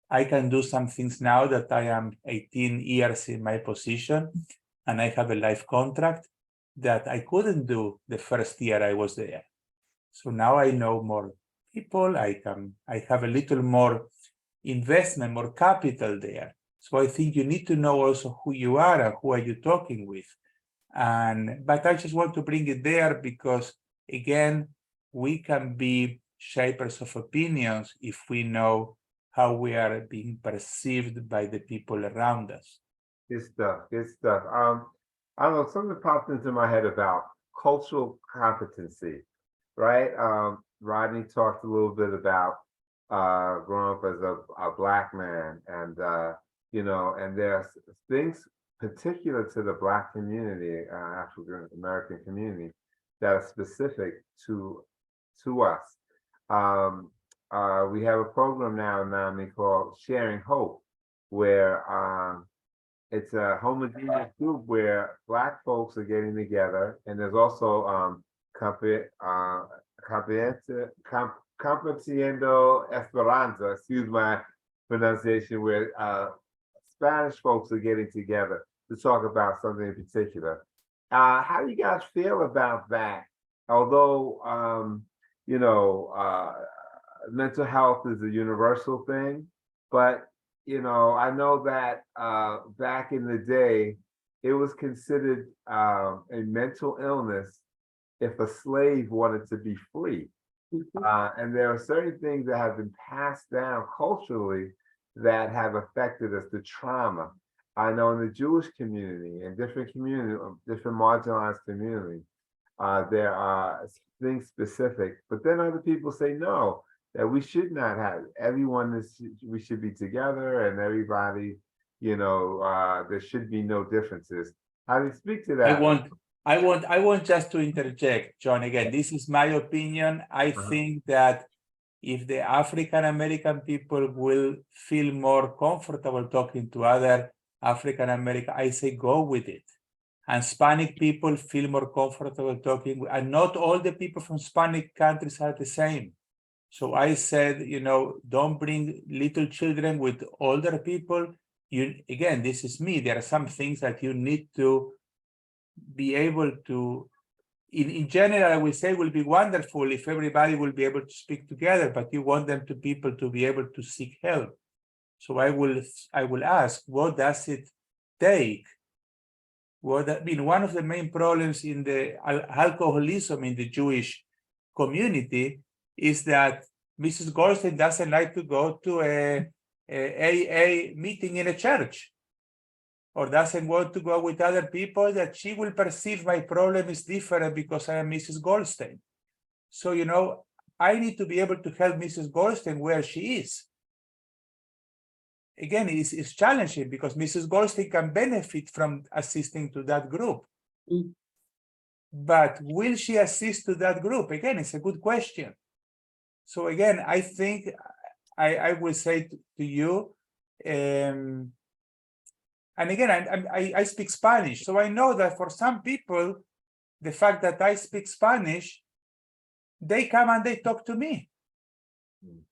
I can do some things now that I am 18 years in my position and I have a life contract that I couldn't do the first year I was there. So now I know more people. I have a little more investment, more capital there. So I think you need to know also who you are and who are you talking with. But I just want to bring it there because, again, we can be shapers of opinions if we know how we are being perceived by the people around us. Good stuff. I don't know, something popped into my head about cultural competency, right? Rodney talked a little bit about growing up as a Black man, and and there's things particular to the Black community, African American community, that are specific to us. We have a program now in NAMI called Sharing Hope, where it's a homogeneous group where Black folks are getting together, and there's also Compartiendo Esperanza, excuse my pronunciation, where Spanish folks are getting together to talk about something in particular. How do you guys feel about that? Although, mental health is a universal thing, but, I know that back in the day, it was considered a mental illness if a slave wanted to be free. And there are certain things that have been passed down culturally that have affected us, the trauma. I know in the Jewish community and different marginalized communities, there are things specific, but then other people say no, that we should not have we should be together, and everybody, there should be no differences. How do you speak to that? I want just to interject, John, again, this is my opinion. I think that if the African American people will feel more comfortable talking to other African American, I say go with it. And Hispanic people feel more comfortable talking, and not all the people from Hispanic countries are the same. So I said, don't bring little children with older people. Again, this is me. There are some things that you need to be able to, in general, I would say it will be wonderful if everybody will be able to speak together, but you want people to be able to seek help. So I will ask, what does it take? One of the main problems in the alcoholism in the Jewish community is that Mrs. Goldstein doesn't like to go to a AA meeting in a church, or doesn't want to go with other people, that she will perceive my problem is different because I am Mrs. Goldstein. So, I need to be able to help Mrs. Goldstein where she is. Again, it's challenging because Mrs. Goldstein can benefit from assisting to that group. Mm. But will she assist to that group? Again, it's a good question. So again, I think I will say to you, and again, I speak Spanish. So I know that for some people, the fact that I speak Spanish, they come and they talk to me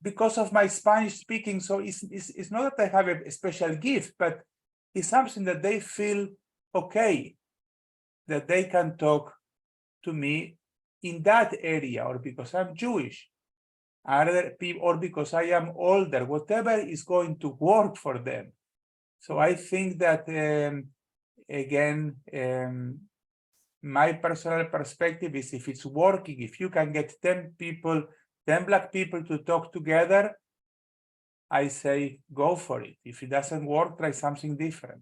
because of my Spanish speaking. So it's not that I have a special gift, but it's something that they feel okay, that they can talk to me in that area, or because I'm Jewish, or because I am older, whatever is going to work for them. So I think that, again, my personal perspective is, if it's working, if you can get 10 Black people to talk together, I say go for it. If it doesn't work, try something different.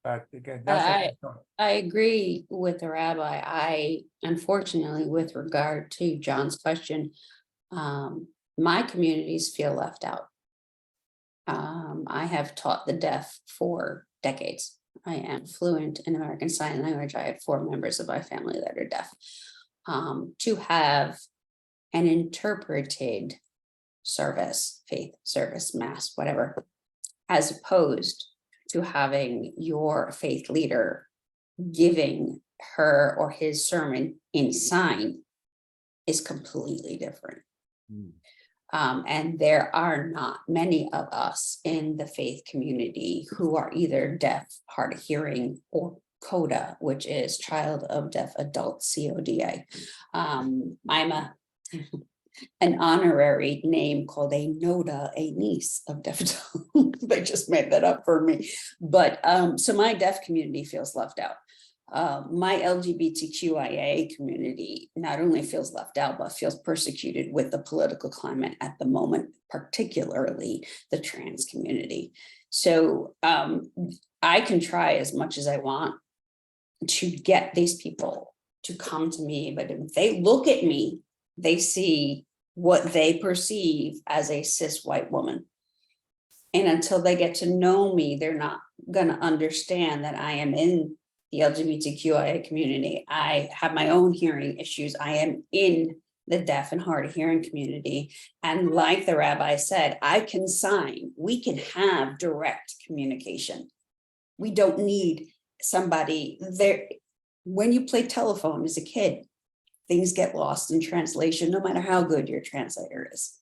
But again, that's I agree with the rabbi. I, unfortunately, with regard to John's question, my communities feel left out. I have taught the deaf for decades. I am fluent in American Sign Language. I have 4 members of my family that are deaf. To have an interpreted service, faith service, mass, whatever, as opposed to having your faith leader giving her or his sermon in sign, is completely different. And there are not many of us in the faith community who are either deaf, hard of hearing, or CODA, which is Child of Deaf Adults, CODA. I'm an honorary name called a NODA, a niece of deaf adults. They just made that up for me. But so my deaf community feels left out. My LGBTQIA community not only feels left out, but feels persecuted with the political climate at the moment, particularly the trans community. So I can try as much as I want to get these people to come to me, but if they look at me, they see what they perceive as a cis white woman. And until they get to know me, they're not going to understand that I am in the LGBTQIA community. I have my own hearing issues. I am in the deaf and hard of hearing community. And like the rabbi said, I can sign. We can have direct communication. We don't need somebody there. When you play telephone as a kid, things get lost in translation, no matter how good your translator is.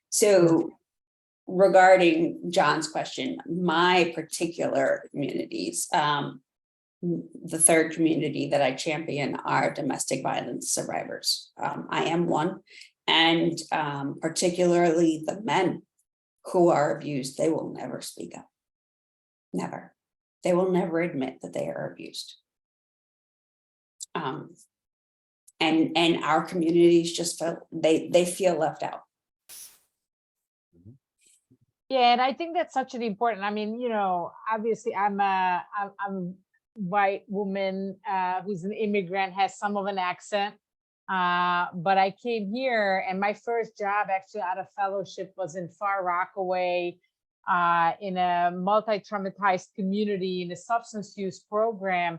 So regarding John's question, my particular communities, the third community that I champion are domestic violence survivors. I am one, and particularly the men who are abused, they will never speak up. Never. They will never admit that they are abused. And our communities just feel they feel left out. Yeah, and I think that's such an important. I mean, obviously, I'm a white woman who's an immigrant, has some of an accent, but I came here, and my first job actually out of fellowship was in Far Rockaway, in a multi-traumatized community in a substance use program.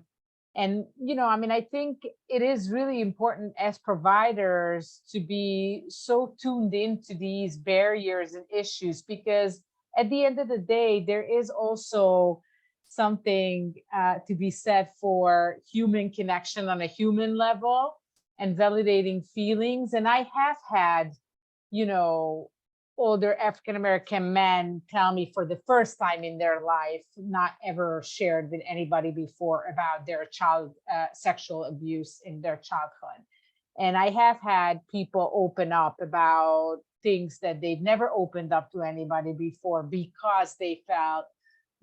And, I think it is really important as providers to be so tuned into these barriers and issues, because at the end of the day, there is also something to be said for human connection on a human level and validating feelings. And I have had, older African-American men tell me for the first time in their life, not ever shared with anybody before, about their child sexual abuse in their childhood. And I have had people open up about things that they've never opened up to anybody before because they felt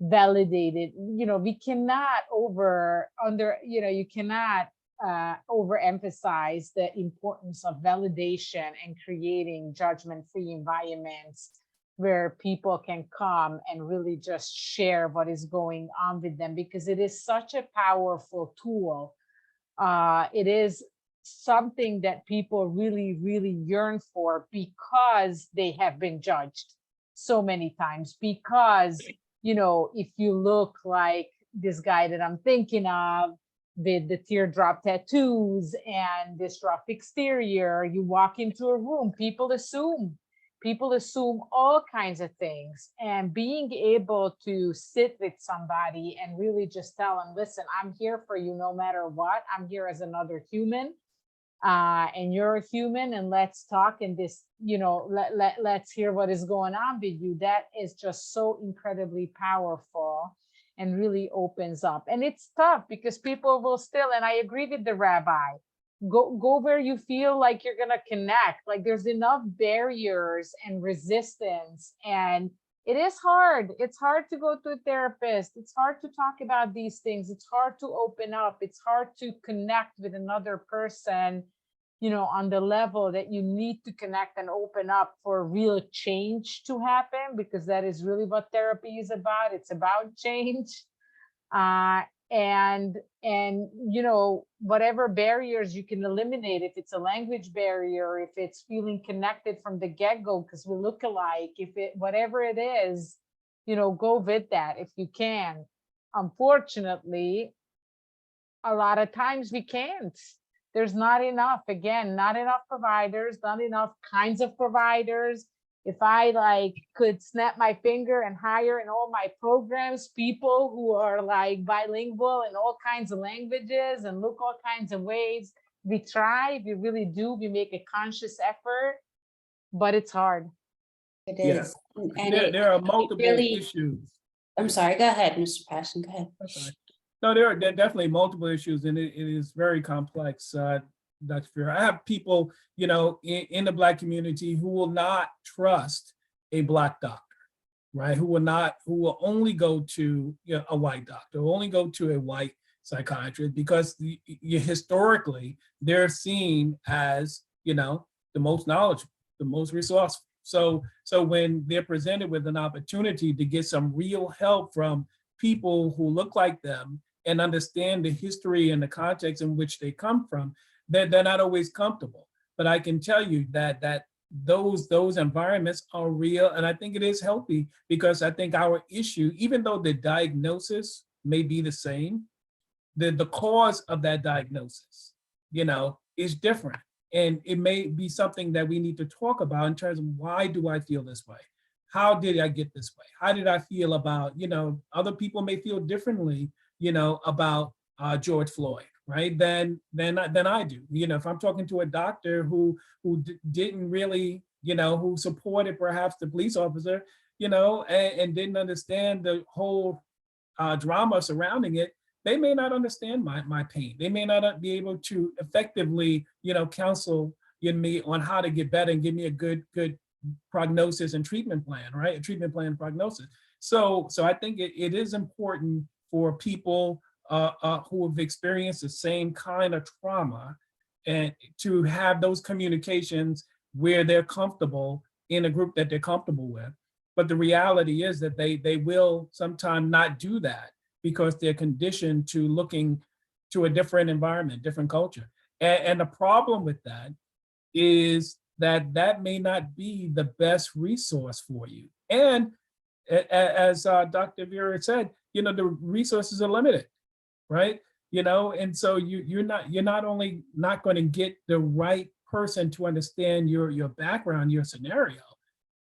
validated. You know, we cannot you cannot overemphasize the importance of validation and creating judgment-free environments where people can come and really just share what is going on with them, because it is such a powerful tool. It is something that people really, really yearn for because they have been judged so many times. Because, you know, if you look like this guy that I'm thinking of with the teardrop tattoos and this rough exterior, you walk into a room, people assume all kinds of things. And being able to sit with somebody and really just tell them, listen, I'm here for you no matter what. I'm here as another human, and you're a human, and let's talk, and this, you know, let's hear what is going on with you. That is just so incredibly powerful and really opens up. And it's tough because people will still, and I agree with the rabbi, go where you feel like you're gonna connect. Like there's enough barriers and resistance, and it is hard. It's hard to go to a therapist. It's hard to talk about these things. It's hard to open up. It's hard to connect with another person, you know, on the level that you need to connect and open up for real change to happen, because that is really what therapy is about. It's about change. And you know, whatever barriers you can eliminate, if it's a language barrier, if it's feeling connected from the get-go because we look alike, whatever it is, you know, go with that if you can. Unfortunately, a lot of times we can't. There's not enough, again, not enough providers, not enough kinds of providers. If I could snap my finger and hire in all my programs people who are like bilingual in all kinds of languages and look all kinds of ways, we try, we really do, we make a conscious effort, but it's hard. It Yeah. is. And There are multiple really- issues. I'm sorry, go ahead, Mr. Passion, go ahead. Okay. No, there are definitely multiple issues, and it is very complex. Dr. Feuer, I have people, you know, in the Black community who will not trust a Black doctor, right? Who will only go to, you know, a white doctor, will only go to a white psychiatrist because historically they're seen as, you know, the most knowledgeable, the most resourceful. So when they're presented with an opportunity to get some real help from people who look like them and understand the history and the context in which they come from, they're not always comfortable. But I can tell you that those environments are real, and I think it is healthy, because I think our issue, even though the diagnosis may be the same, the cause of that diagnosis, you know, is different. And it may be something that we need to talk about in terms of, why do I feel this way? How did I get this way? How did I feel about, you know, other people may feel differently, you know, about George Floyd, right? Than I do. You know, if I'm talking to a doctor who didn't really, you know, who supported perhaps the police officer, you know, and didn't understand the whole drama surrounding it, they may not understand my pain. They may not be able to effectively, you know, counsel me on how to get better and give me a good prognosis and treatment plan, right? A treatment plan prognosis. So I think it is important for people who have experienced the same kind of trauma, and to have those communications where they're comfortable in a group that they're comfortable with. But the reality is that they will sometimes not do that because they're conditioned to looking to a different environment, different culture. And the problem with that is that may not be the best resource for you. And as Dr. Vera said, you know, the resources are limited, right? You know, and so you're not only not going to get the right person to understand your background, your scenario,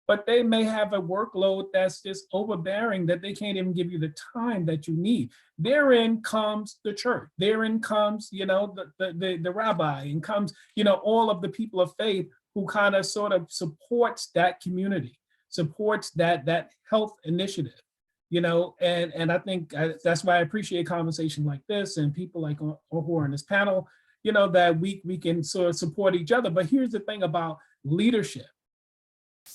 but they may have a workload that's just overbearing, that they can't even give you the time that you need. Therein comes the church. Therein comes, you know, the rabbi, and comes, you know, all of the people of faith who kind of sort of supports that community, supports that health initiative, you know, and I think that's why I appreciate conversation like this and people like who are on this panel, you know, that we can sort of support each other. But here's the thing about leadership.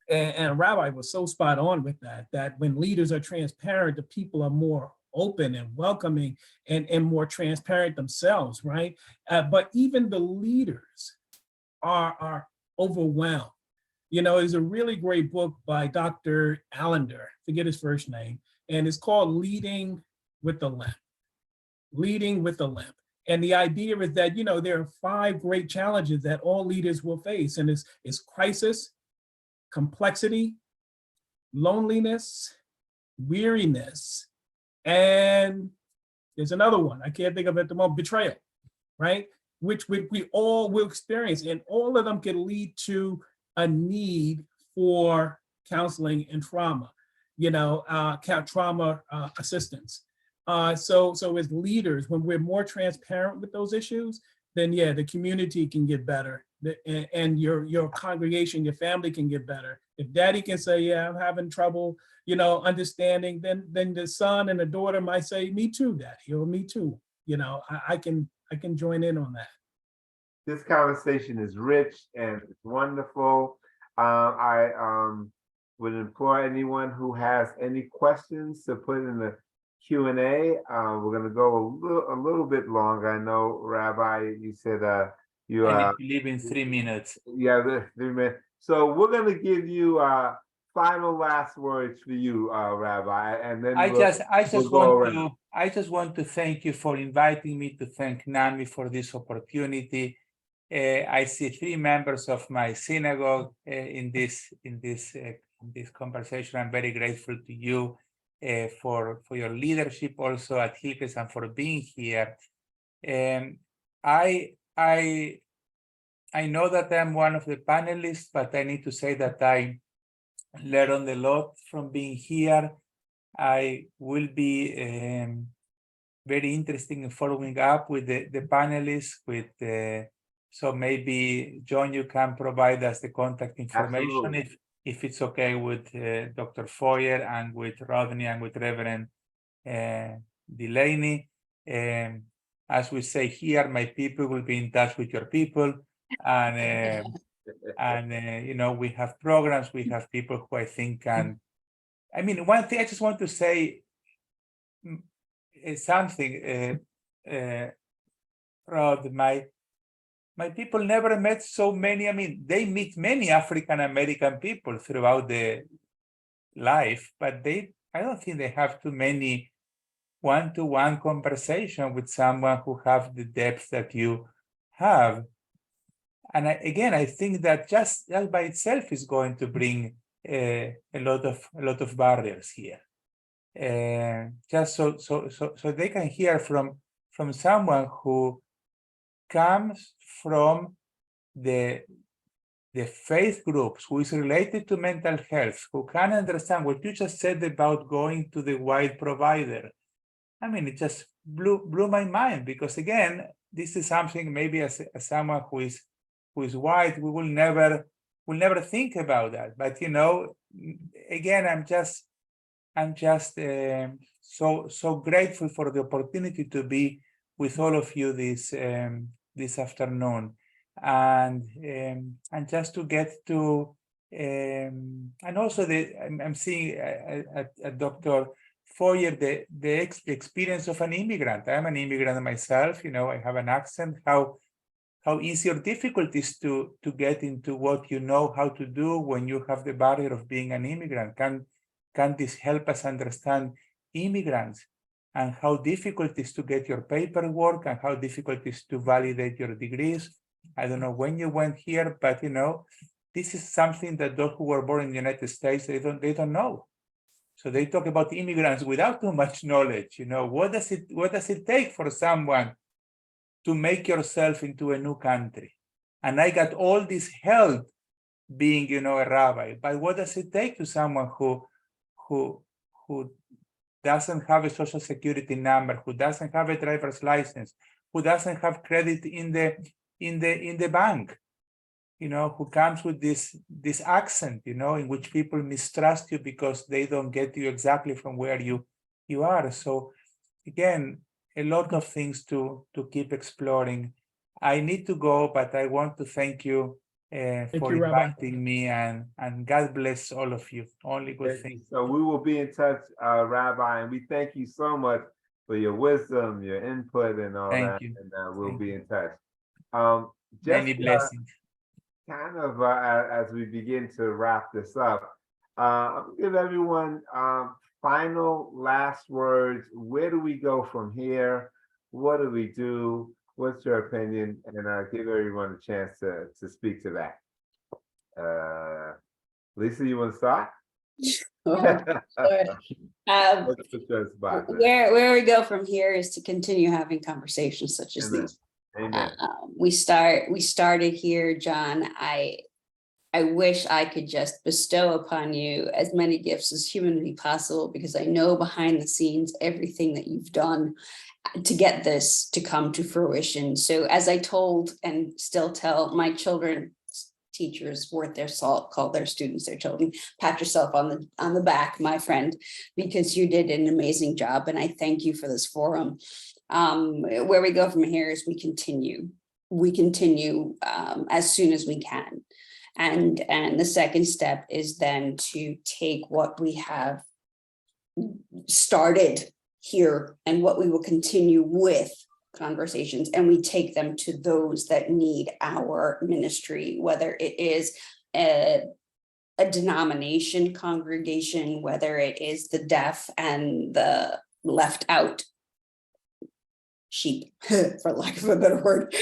And Rabbi was so spot on with that, that when leaders are transparent, the people are more open and welcoming and more transparent themselves, right? But even the leaders are overwhelmed. You know, there's a really great book by Dr. Allender, forget his first name, and it's called Leading with the Limp. Leading with the Limp. And the idea is that, you know, there are 5 great challenges that all leaders will face, and it's crisis, complexity, loneliness, weariness, and there's another one, I can't think of it at the moment, betrayal, right? Which we all will experience, and all of them can lead to a need for counseling and trauma, you know, trauma assistance. So as leaders, when we're more transparent with those issues, then yeah, the community can get better, and your congregation, your family can get better. If daddy can say, yeah, I'm having trouble, you know, understanding, then the son and the daughter might say, me too, daddy, or me too. You know, I can join in on that. This conversation is rich and it's wonderful. I would implore anyone who has any questions to put in the Q&A. We're going to go a little bit longer. I know, Rabbi, you said you I need to leave in 3 minutes. Yeah, 3 minutes. So we're going to give you final last words for you, Rabbi, and then I just want to thank you for inviting me, to thank NAMI for this opportunity. I see 3 members of my synagogue in this conversation. I'm very grateful to you for your leadership also at Hillcrest and for being here. I know that I'm one of the panelists, but I need to say that I learned a lot from being here. I will be very interested in following up with the panelists. So maybe, John, you can provide us the contact information if it's okay with Dr. Feuer and with Rodney and with Reverend Delaney. As we say here, my people will be in touch with your people. And you know, we have programs, we have people who I think can, I mean, one thing I just want to say is something, Rod, my people never met so many. I mean, they meet many African American people throughout the life, but I don't think they have too many one-to-one conversation with someone who have the depth that you have. And I think that just by itself is going to bring a lot of barriers here. Just so they can hear from someone who comes from the faith groups, who is related to mental health, who can understand what you just said about going to the white provider. I mean, it just blew my mind, because again, this is something maybe as someone who is white, we will never think about that. But you know, again, I'm just so grateful for the opportunity to be with all of you this afternoon, and just to get to and also I'm seeing at Dr. Feuer the experience of an immigrant. I'm an immigrant myself. You know, I have an accent. How easy or difficult it is to get into what you know how to do when you have the barrier of being an immigrant. Can this help us understand immigrants and how difficult it is to get your paperwork and how difficult it is to validate your degrees? I don't know when you went here, but you know, this is something that those who were born in the United States, they don't know. So they talk about immigrants without too much knowledge. You know, what does it take for someone to make yourself into a new country? And I got all this help being, you know, a rabbi. But what does it take to someone who doesn't have a social security number, who doesn't have a driver's license, who doesn't have credit in the bank, you know, who comes with this accent, you know, in which people mistrust you because they don't get you exactly from where you are. So again, a lot of things to keep exploring. I need to go, but I want to thank you for you, Rabbi. inviting me, and God bless all of you. Only good Thank you. things. So we will be in touch, Rabbi, and we thank you so much for your wisdom, your input, and all Thank that. you. And we'll Thank be you. in touch. Many Just blessings. kind of as we begin to wrap this up, I'll give everyone final last words. Where do we go from here? What do we do? What's your opinion? And give everyone a chance to speak to that. Lisa, you want to start? Let's put you on the spot. Where we go from here is to continue having conversations such as Amen. these. Amen. We started here, John. I wish I could just bestow upon you as many gifts as humanly possible, because I know behind the scenes everything that you've done to get this to come to fruition. So as I told and still tell my children, teachers worth their salt, call their students their children, pat yourself on the back, my friend, because you did an amazing job. And I thank you for this forum. Where we go from here is we continue as soon as we can. And the second step is then to take what we have started here and what we will continue with conversations, and we take them to those that need our ministry, whether it is a denomination congregation, whether it is the deaf and the left out sheep, for lack of a better word,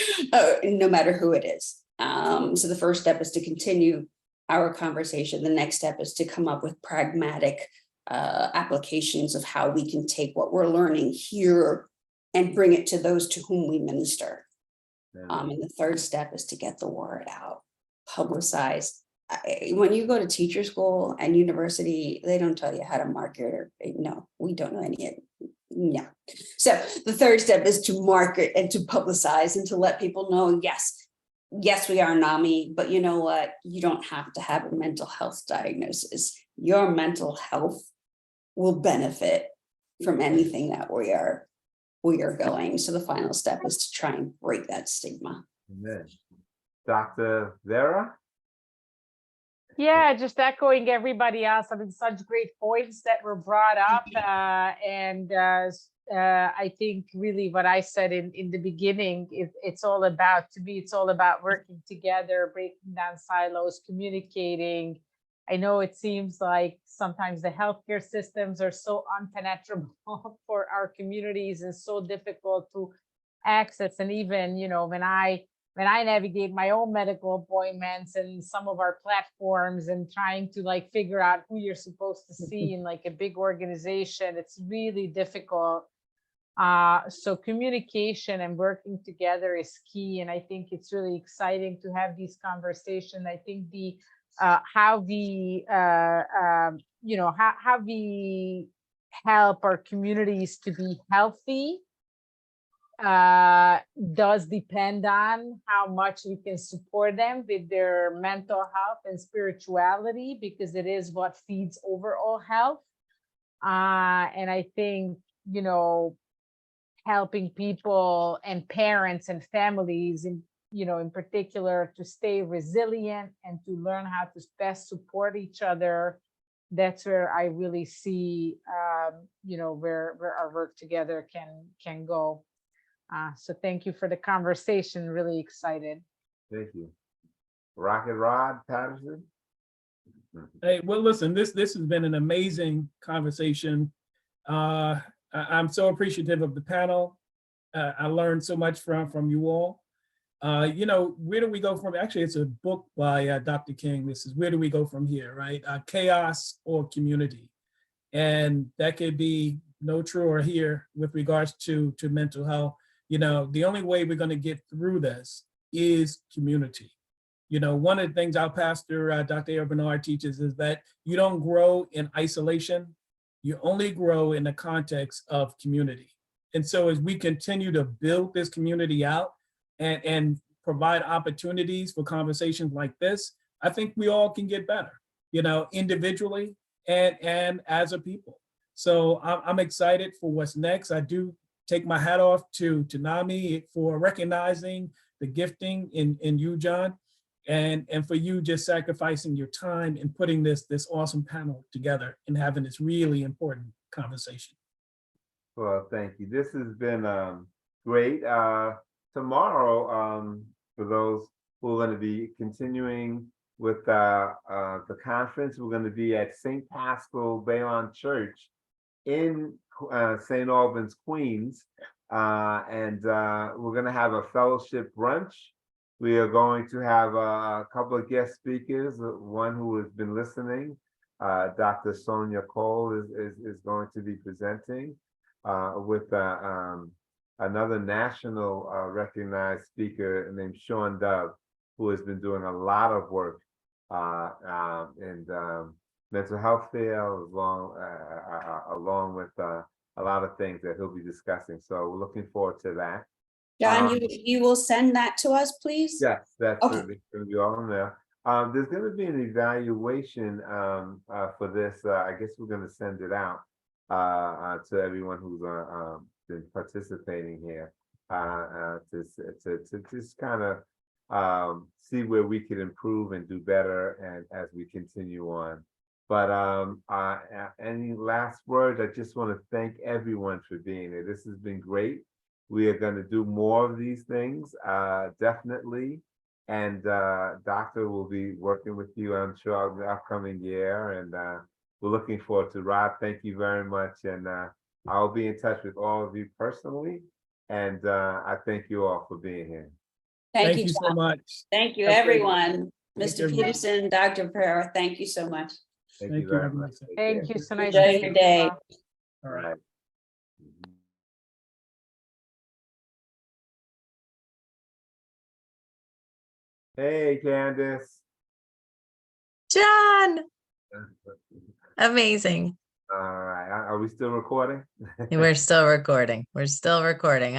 no matter who it is. So the first step is to continue our conversation. The next step is to come up with pragmatic applications of how we can take what we're learning here and bring it to those to whom we minister. And the third step is to get the word out, publicize. When you go to teacher school and university, they don't tell you how to market, or no, we don't know any of it. No. So the third step is to market and to publicize and to let people know, yes, we are NAMI, but you know what? You don't have to have a mental health diagnosis. Your mental health will benefit from anything that we are going. So the final step is to try and break that stigma. Amen. Dr. Vera? Yeah, just echoing everybody else. I mean, such great points that were brought up. I think really what I said in the beginning, it's all about, to me, it's all about working together, breaking down silos, communicating. I know it seems like sometimes the healthcare systems are so impenetrable for our communities and so difficult to access. And even, when I navigate my own medical appointments and some of our platforms and trying to figure out who you're supposed to see in a big organization, it's really difficult. So communication and working together is key. And I think it's really exciting to have these conversations. I think how we help our communities to be healthy does depend on how much we can support them with their mental health and spirituality, because it is what feeds overall health. And I think, helping people and parents and families in particular to stay resilient and to learn how to best support each other. That's where I really see, where our work together can go. So thank you for the conversation. Really excited. Thank you. Rocket Rod Patterson. Hey, well, listen, this has been an amazing conversation. I'm so appreciative of the panel. I learned so much from you all. Where do we go from? Actually, it's a book by Dr. King. This is Where Do We Go From Here, right? Chaos or community. And that could be no true or here with regards to mental health. The only way we're going to get through this is community. One of the things our pastor, Dr. A. Bernard, teaches is that you don't grow in isolation. You only grow in the context of community. And so as we continue to build this community out and provide opportunities for conversations like this, I think we all can get better, individually and as a people. So I'm excited for what's next. I do take my hat off to NAMI for recognizing the gifting in you, John. and for you just sacrificing your time and putting this awesome panel together and having this really important conversation. Well, thank you. This has been great. Tomorrow, for those who are going to be continuing with the conference, we're going to be at St. Paschal Bayonne Church in St. Albans, Queens, and we're going to have a fellowship brunch. We are going to have a couple of guest speakers. One who has been listening, Dr. Sonia Cole, is going to be presenting with another national recognized speaker named Sean Dove, who has been doing a lot of work in mental health field, along with a lot of things that he'll be discussing. So we're looking forward to that. John, you will send that to us, please? Yes, that's Okay. going to be all in there. There's going to be an evaluation for this. I guess we're going to send it out to everyone who's been participating here to just kind of see where we can improve and do better, and as we continue on. But any last words? I just want to thank everyone for being here. This has been great. We are going to do more of these things, definitely. And Doctor will be working with you, I'm sure, the upcoming year. And we're looking forward to Rob. Thank you very much. And I'll be in touch with all of you personally. And I thank you all for being here. Thank you, so John. much. Thank you, Okay. everyone. Thank Mr. you, everyone. Peterson, Dr. Pereira, thank you so much. Thank Thank you you, very everyone. much. Take Thank care. you. So nice Enjoy meeting your you day. all. All right. Right. Hey, Candace. John, amazing. All right. Are we still recording? We're still recording. We're still recording.